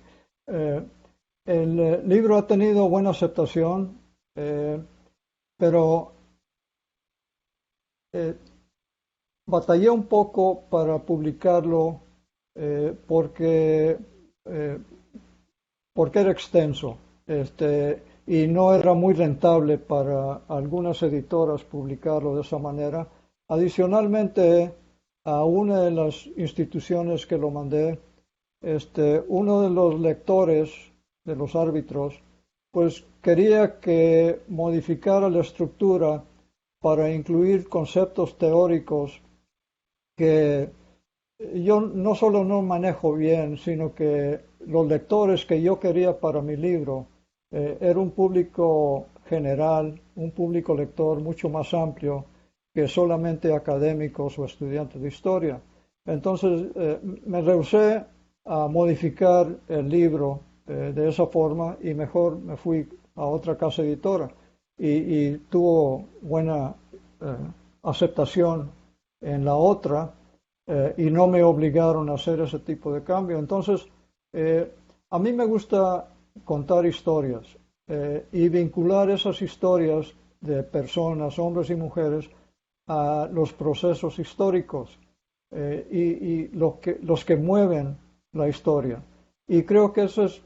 El libro ha tenido buena aceptación, pero batallé un poco para publicarlo porque era extenso y no era muy rentable para algunas editoras publicarlo de esa manera. Adicionalmente, a una de las instituciones que lo mandé, uno de los lectores de los árbitros, pues quería que modificara la estructura para incluir conceptos teóricos que yo no solo no manejo bien, sino que los lectores que yo quería para mi libro era un público general, un público lector mucho más amplio que solamente académicos o estudiantes de historia. Entonces me rehusé a modificar el libro de esa forma y mejor me fui a otra casa editora y tuvo buena aceptación en la otra y no me obligaron a hacer ese tipo de cambio. Entonces, a mí me gusta contar historias y vincular esas historias de personas, hombres y mujeres, a los procesos históricos y los que mueven la historia. Y creo que eso es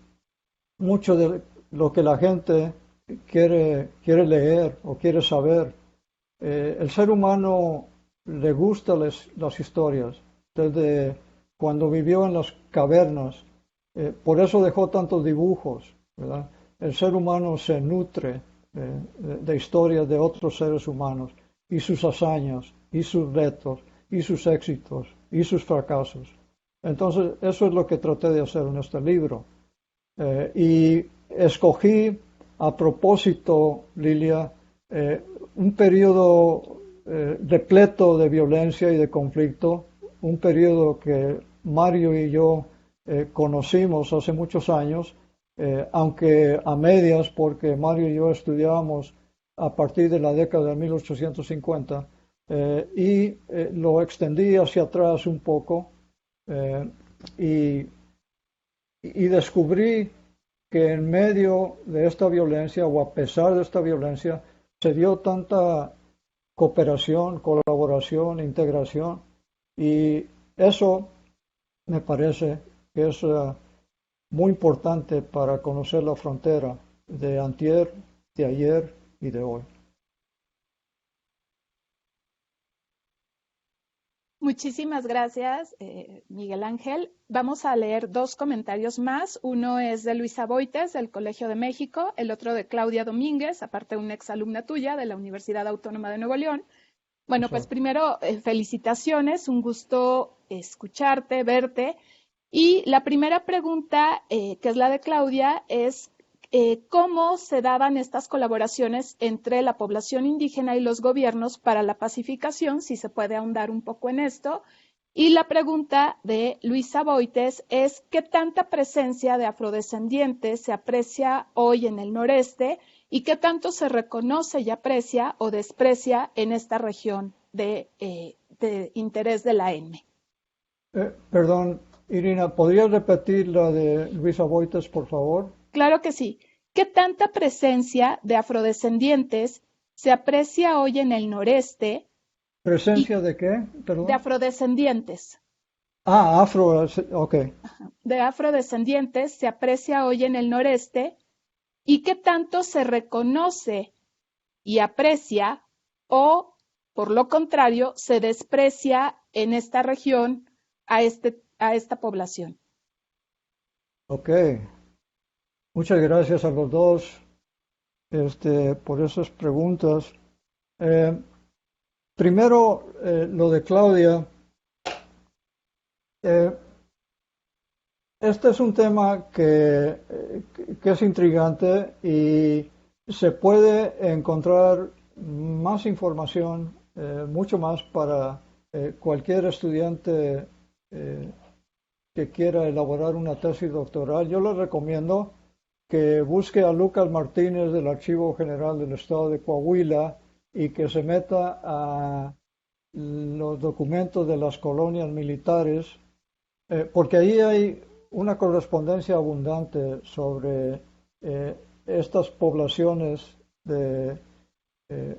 mucho de lo que la gente quiere leer o quiere saber. El ser humano le gustan las historias, desde cuando vivió en las cavernas. Por eso dejó tantos dibujos, ¿verdad? El ser humano se nutre de historias de otros seres humanos y sus hazañas, y sus retos, y sus éxitos, y sus fracasos. Entonces, eso es lo que traté de hacer en este libro. Y escogí a propósito, Lilia, un periodo repleto de violencia y de conflicto, un periodo que Mario y yo conocimos hace muchos años, aunque a medias, porque Mario y yo estudiábamos a partir de la década de 1850 y lo extendí hacia atrás un poco y descubrí que en medio de esta violencia o a pesar de esta violencia se dio tanta cooperación, colaboración, integración y eso me parece que es muy importante para conocer la frontera de antier, de ayer y de hoy. Muchísimas gracias, Miguel Ángel. Vamos a leer 2 comentarios más. Uno es de Luisa Boites, del Colegio de México, el otro de Claudia Domínguez, aparte una exalumna tuya de la Universidad Autónoma de Nuevo León. Bueno, pues primero, felicitaciones, un gusto escucharte, verte. Y la primera pregunta, que es la de Claudia, es cómo se daban estas colaboraciones entre la población indígena y los gobiernos para la pacificación, si se puede ahondar un poco en esto. Y la pregunta de Luisa Boites es ¿qué tanta presencia de afrodescendientes se aprecia hoy en el noreste y qué tanto se reconoce y aprecia o desprecia en esta región de interés de la ENME? Perdón, Irina, ¿podrías repetir la de Luisa Boites, por favor? Claro que sí. ¿Qué tanta presencia de afrodescendientes se aprecia hoy en el noreste? ¿Presencia de qué? Perdón. De afrodescendientes. Ok. De afrodescendientes se aprecia hoy en el noreste y qué tanto se reconoce y aprecia o, por lo contrario, se desprecia en esta región a esta población. Ok. Muchas gracias a los dos por esas preguntas. Eh, Primero, lo de Claudia. Este es un tema que es intrigante y se puede encontrar más información, mucho más para cualquier estudiante que quiera elaborar una tesis doctoral. Yo le recomiendo que busque a Lucas Martínez del Archivo General del Estado de Coahuila y que se meta a los documentos de las colonias militares, porque ahí hay una correspondencia abundante sobre estas poblaciones de eh,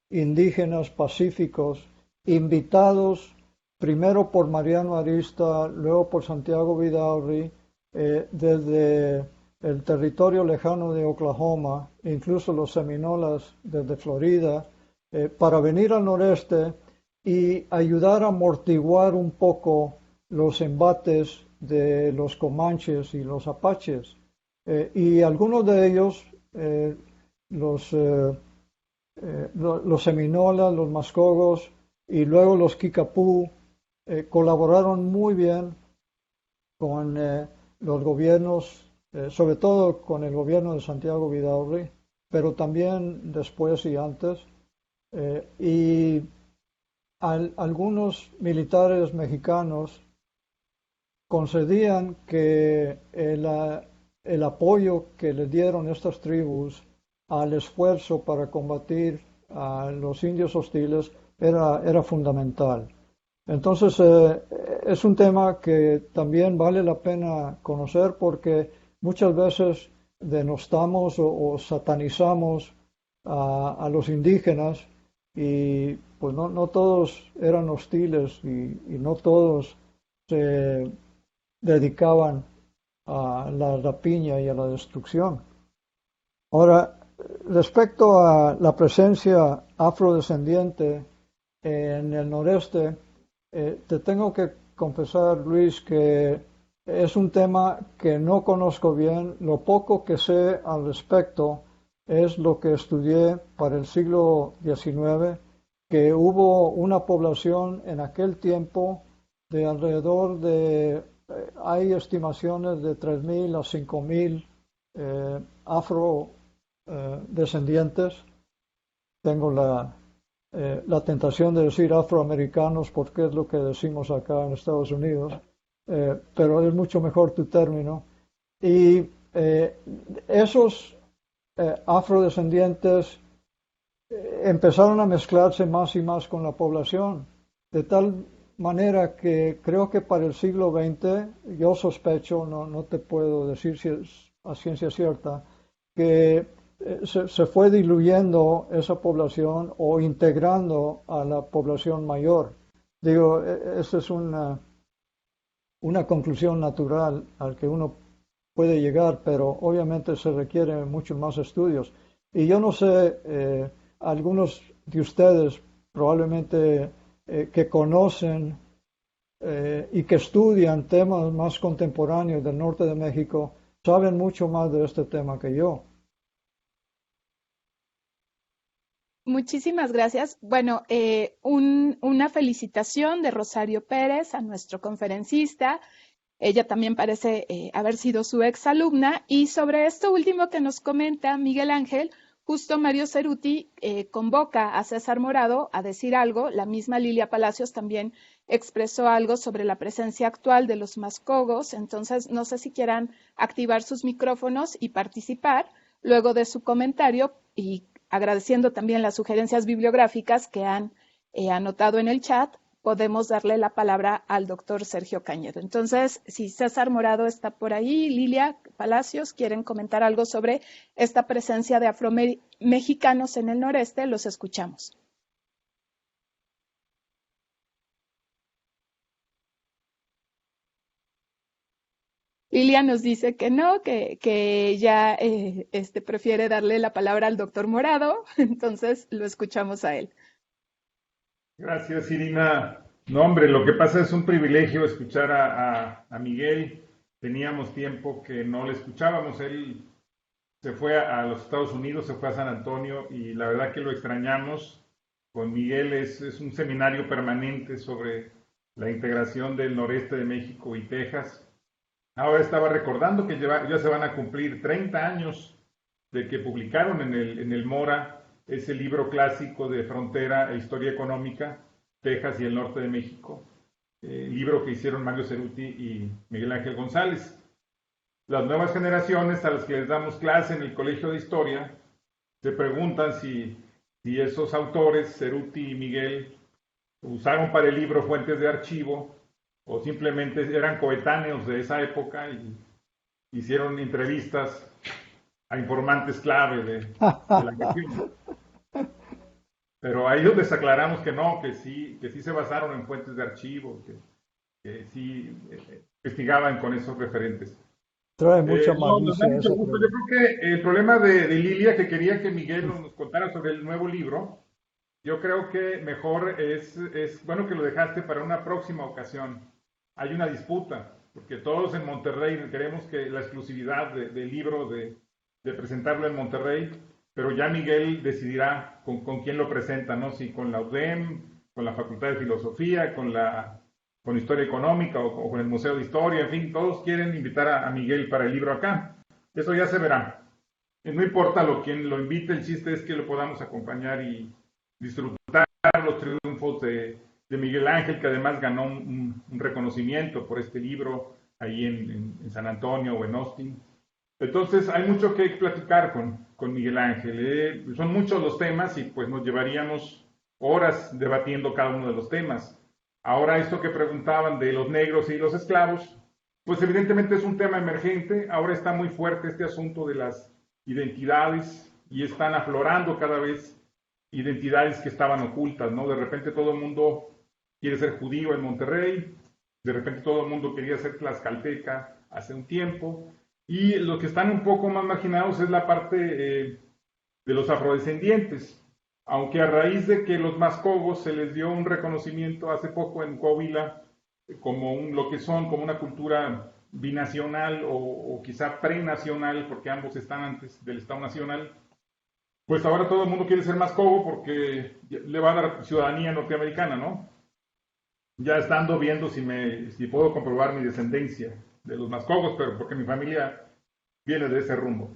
indígenas pacíficos invitados primero por Mariano Arista, luego por Santiago Vidaurri, desde el territorio lejano de Oklahoma, incluso los seminolas desde Florida, para venir al noreste y ayudar a amortiguar un poco los embates de los comanches y los apaches. Y algunos de ellos, los seminolas, los mascogos y luego los kikapú, colaboraron muy bien con los gobiernos, sobre todo con el gobierno de Santiago Vidaurri, pero también después y antes. Y algunos militares mexicanos concedían que el apoyo que le dieron estas tribus al esfuerzo para combatir a los indios hostiles era fundamental. Entonces, es un tema que también vale la pena conocer porque muchas veces denostamos o satanizamos a los indígenas y pues no todos eran hostiles y no todos se dedicaban a la rapiña y a la destrucción. Ahora, respecto a la presencia afrodescendiente en el noreste, te tengo que confesar, Luis, que es un tema que no conozco bien. Lo poco que sé al respecto es lo que estudié para el siglo XIX, que hubo una población en aquel tiempo de alrededor de, hay estimaciones de 3.000 a 5.000 afrodescendientes. Tengo la tentación de decir afroamericanos porque es lo que decimos acá en Estados Unidos, pero es mucho mejor tu término. Y esos afrodescendientes empezaron a mezclarse más y más con la población, de tal manera que creo que para el siglo XX, yo sospecho, no te puedo decir si es a ciencia cierta, que se fue diluyendo esa población o integrando a la población mayor. Digo, esa es una conclusión natural al que uno puede llegar, pero obviamente se requieren muchos más estudios. Y yo no sé, algunos de ustedes probablemente que conocen y que estudian temas más contemporáneos del norte de México, saben mucho más de este tema que yo. Muchísimas gracias. Bueno, una felicitación de Rosario Pérez a nuestro conferencista. Ella también parece haber sido su exalumna. Y sobre esto último que nos comenta Miguel Ángel, justo Mario Ceruti convoca a César Morado a decir algo. La misma Lilia Palacios también expresó algo sobre la presencia actual de los mascogos. Entonces, no sé si quieran activar sus micrófonos y participar luego de su comentario y agradeciendo también las sugerencias bibliográficas que han anotado en el chat, podemos darle la palabra al doctor Sergio Cañedo. Entonces, si César Morado está por ahí, Lilia Palacios, quieren comentar algo sobre esta presencia de afromexicanos en el noreste, los escuchamos. Lilia nos dice que no, que ella prefiere darle la palabra al doctor Morado, entonces lo escuchamos a él. Gracias, Irina. No, hombre, lo que pasa es un privilegio escuchar a Miguel teníamos tiempo que no le escuchábamos. Él se fue a los Estados Unidos, se fue a San Antonio y la verdad que lo extrañamos. Con Miguel es un seminario permanente sobre la integración del noreste de México y Texas. Ahora estaba recordando que ya se van a cumplir 30 años de que publicaron en el Mora ese libro clásico de Frontera e Historia Económica, Texas y el Norte de México, libro que hicieron Mario Ceruti y Miguel Ángel González. Las nuevas generaciones a las que les damos clase en el Colegio de Historia se preguntan si esos autores, Ceruti y Miguel, usaron para el libro fuentes de archivo o simplemente eran coetáneos de esa época y hicieron entrevistas a informantes clave de la región. Pero ahí donde aclaramos que no, que sí se basaron en fuentes de archivo, que sí investigaban con esos referentes. Trae mucha malicia. Yo creo que el problema de Lilia, que quería que Miguel nos contara sobre el nuevo libro, yo creo que mejor es bueno que lo dejaste para una próxima ocasión. Hay una disputa, porque todos en Monterrey queremos que la exclusividad del libro, de presentarlo en Monterrey, pero ya Miguel decidirá con quién lo presenta, ¿no? Si con la UDEM, con la Facultad de Filosofía, con Historia Económica o con el Museo de Historia, en fin, todos quieren invitar a Miguel para el libro acá. Eso ya se verá. No importa quién lo invite, el chiste es que lo podamos acompañar y disfrutar los triunfos de Miguel Ángel, que además ganó un reconocimiento por este libro ahí en San Antonio o en Austin. Entonces hay mucho que platicar con Miguel Ángel. Son muchos los temas y pues nos llevaríamos horas debatiendo cada uno de los temas. Ahora esto que preguntaban de los negros y los esclavos, pues evidentemente es un tema emergente. Ahora está muy fuerte este asunto de las identidades y están aflorando cada vez identidades que estaban ocultas, ¿no? De repente todo el mundo quiere ser judío en Monterrey, de repente todo el mundo quería ser tlaxcalteca hace un tiempo, y los que están un poco más marginados es la parte de los afrodescendientes, aunque a raíz de que los mascogos se les dio un reconocimiento hace poco en Coahuila como lo que son, como una cultura binacional o quizá prenacional, porque ambos están antes del Estado Nacional, pues ahora todo el mundo quiere ser mascogo porque le va a dar ciudadanía norteamericana, ¿no? Ya estando viendo si puedo comprobar mi descendencia de los mascogos, pero porque mi familia viene de ese rumbo.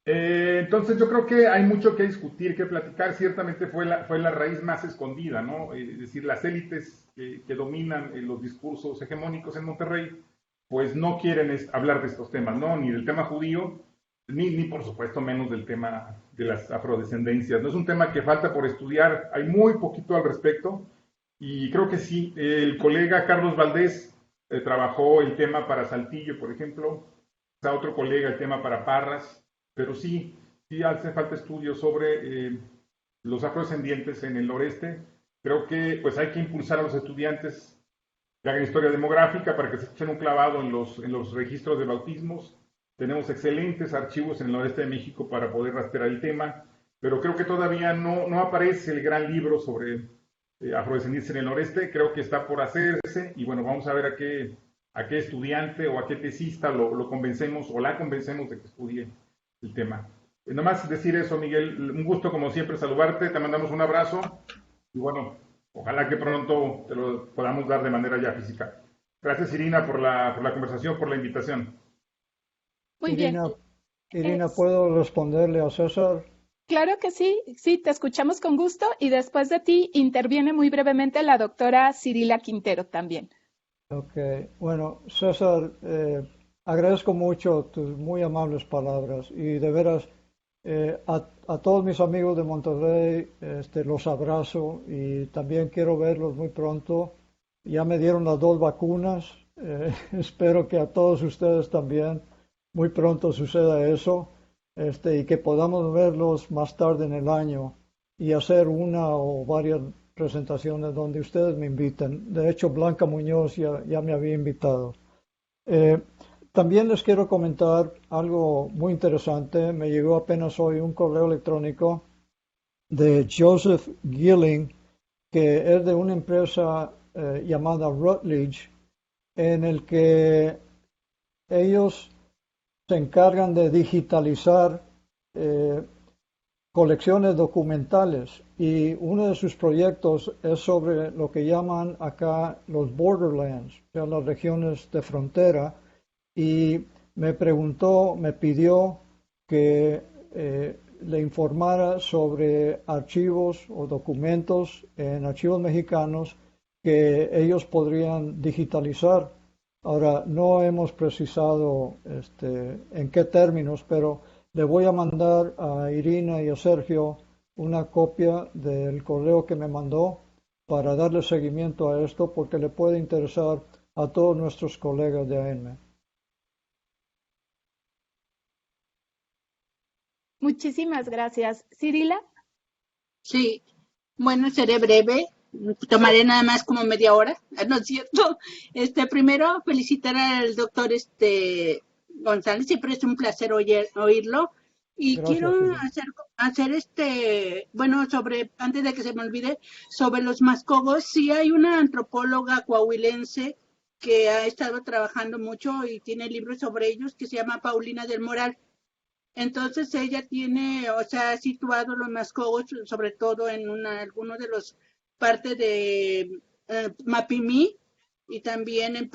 Entonces yo creo que hay mucho que discutir, que platicar. Ciertamente fue la raíz más escondida, ¿no? Es decir, las élites que dominan los discursos hegemónicos en Monterrey, pues no quieren hablar de estos temas, ¿no? Ni del tema judío, ni por supuesto menos del tema de las afrodescendencias. No es un tema que falta por estudiar, hay muy poquito al respecto, y creo que sí, el colega Carlos Valdés trabajó el tema para Saltillo, por ejemplo, otro colega el tema para Parras, pero sí hace falta estudios sobre los afrodescendientes en el noreste. Creo que pues hay que impulsar a los estudiantes que hagan historia demográfica para que se echen un clavado en los registros de bautismos. Tenemos excelentes archivos en el noreste de México para poder rastrear el tema, pero creo que todavía no aparece el gran libro sobre afrodescendientes en el noreste. Creo que está por hacerse y bueno, vamos a ver a qué estudiante o a qué tesista lo convencemos o la convencemos de que estudie el tema. Nomás decir eso, Miguel, un gusto como siempre saludarte, te mandamos un abrazo y bueno, ojalá que pronto te lo podamos dar de manera ya física. Gracias, Irina, por la conversación, por la invitación. Muy bien. Irina, ¿puedo responderle a César? Claro que sí, te escuchamos con gusto y después de ti interviene muy brevemente la doctora Cirila Quintero también. Ok, bueno, César, agradezco mucho tus muy amables palabras y de veras a todos mis amigos de Monterrey los abrazo y también quiero verlos muy pronto. Ya me dieron las 2 vacunas, espero que a todos ustedes también muy pronto suceda eso y que podamos verlos más tarde en el año y hacer una o varias presentaciones donde ustedes me inviten. De hecho, Blanca Muñoz ya me había invitado. También les quiero comentar algo muy interesante. Me llegó apenas hoy un correo electrónico de Joseph Gilling, que es de una empresa llamada Rutledge, en el que ellos se encargan de digitalizar colecciones documentales y uno de sus proyectos es sobre lo que llaman acá los borderlands, o sea, las regiones de frontera, y me pidió que le informara sobre archivos o documentos en archivos mexicanos que ellos podrían digitalizar. Ahora, no hemos precisado en qué términos, pero le voy a mandar a Irina y a Sergio una copia del correo que me mandó para darle seguimiento a esto porque le puede interesar a todos nuestros colegas de AENME. Muchísimas gracias. Cirila. Sí, bueno, seré breve. Tomaré nada más como media hora, ¿no es cierto? Primero felicitar al doctor González, siempre es un placer oírlo. Y gracias, quiero hacer bueno, antes de que se me olvide, sobre los mascogos, sí hay una antropóloga coahuilense que ha estado trabajando mucho y tiene libros sobre ellos que se llama Paulina del Moral. Entonces ella tiene, o sea, ha situado los mascogos sobre todo en algunos de los partes de Mapimí y también en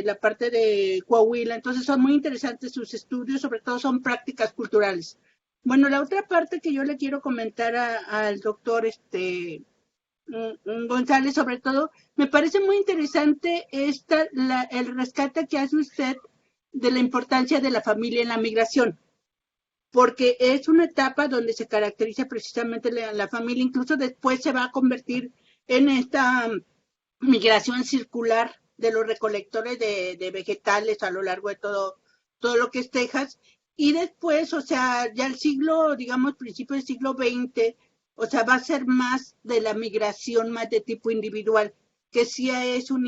la parte de Coahuila. Entonces son muy interesantes sus estudios, sobre todo son prácticas culturales. Bueno, la otra parte que yo le quiero comentar al doctor González, sobre todo, me parece muy interesante el rescate que hace usted de la importancia de la familia en la migración, porque es una etapa donde se caracteriza precisamente la familia, incluso después se va a convertir en esta migración circular de los recolectores de vegetales a lo largo de todo lo que es Texas, y después, o sea, ya el siglo, digamos, principios del siglo XX, o sea, va a ser más de la migración más de tipo individual, que sí es un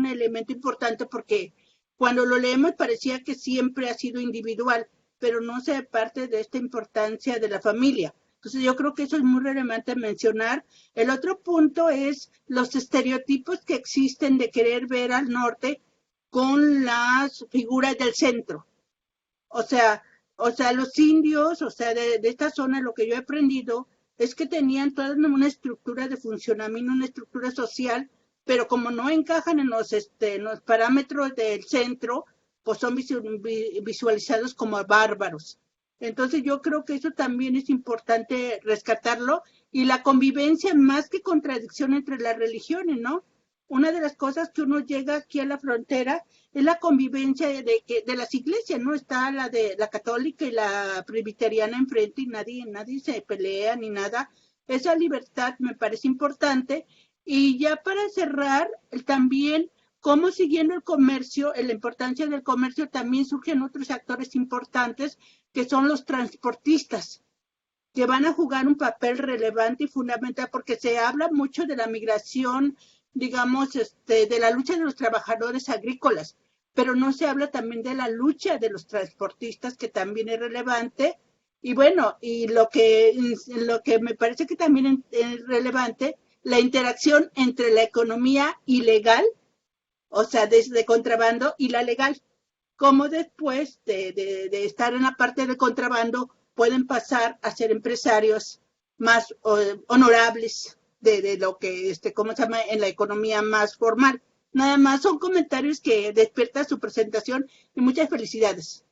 elemento importante porque cuando lo leemos parecía que siempre ha sido individual, pero no se parte de esta importancia de la familia. Entonces yo creo que eso es muy relevante mencionar. El otro punto es los estereotipos que existen de querer ver al norte con las figuras del centro. O sea, los indios, o sea, de esta zona, lo que yo he aprendido es que tenían toda una estructura de funcionamiento, una estructura social, pero como no encajan en los parámetros del centro, pues son visualizados como bárbaros. Entonces yo creo que eso también es importante rescatarlo, y la convivencia más que contradicción entre las religiones, ¿no? Una de las cosas que uno llega aquí a la frontera es la convivencia de las iglesias, ¿no? Está la de la católica y la presbiteriana enfrente y nadie se pelea ni nada. Esa libertad me parece importante. Y ya para cerrar, también cómo siguiendo el comercio, la importancia del comercio, también surgen otros actores importantes que son los transportistas, que van a jugar un papel relevante y fundamental, porque se habla mucho de la migración, digamos, de la lucha de los trabajadores agrícolas, pero no se habla también de la lucha de los transportistas, que también es relevante. Y bueno, y lo que me parece que también es relevante, la interacción entre la economía ilegal, o sea, desde contrabando, y la legal, cómo después de estar en la parte de contrabando pueden pasar a ser empresarios más honorables de lo que, ¿cómo se llama?, en la economía más formal. Nada más son comentarios que despiertan su presentación, y muchas felicidades.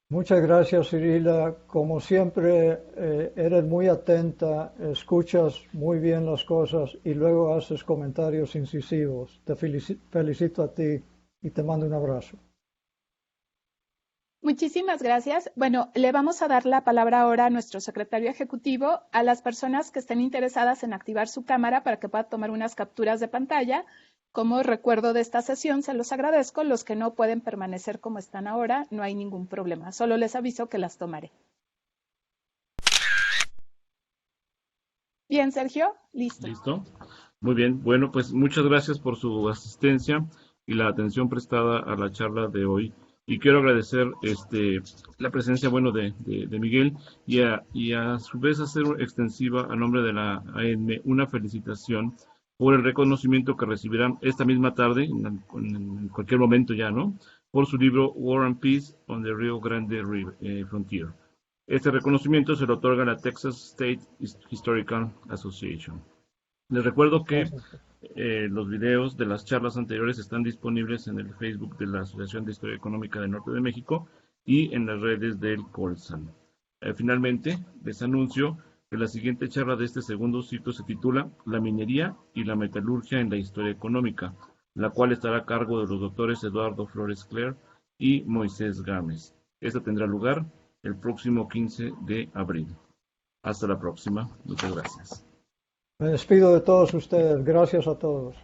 Muchas gracias, Cirila. Como siempre, eres muy atenta, escuchas muy bien las cosas y luego haces comentarios incisivos. Te felicito a ti y te mando un abrazo. Muchísimas gracias. Bueno, le vamos a dar la palabra ahora a nuestro secretario ejecutivo, a las personas que estén interesadas en activar su cámara para que pueda tomar unas capturas de pantalla. Como recuerdo de esta sesión, se los agradezco. Los que no pueden permanecer como están ahora, no hay ningún problema. Solo les aviso que las tomaré. Bien, Sergio, listo. Listo. Muy bien. Bueno, pues muchas gracias por su asistencia y la atención prestada a la charla de hoy. Y quiero agradecer la presencia, bueno, de Miguel y a su vez hacer extensiva a nombre de la AENME una felicitación por el reconocimiento que recibirán esta misma tarde, en cualquier momento ya, ¿no? por su libro War and Peace on the Rio Grande Frontier. Este reconocimiento se lo otorga la Texas State Historical Association. Les recuerdo que los videos de las charlas anteriores están disponibles en el Facebook de la Asociación de Historia Económica del Norte de México y en las redes del Colsan. Finalmente, les anuncio que la siguiente charla de este segundo ciclo se titula La minería y la metalurgia en la historia económica, la cual estará a cargo de los doctores Eduardo Flores Cler y Moisés Gámez. Esta tendrá lugar el próximo 15 de abril. Hasta la próxima. Muchas gracias. Me despido de todos ustedes. Gracias a todos.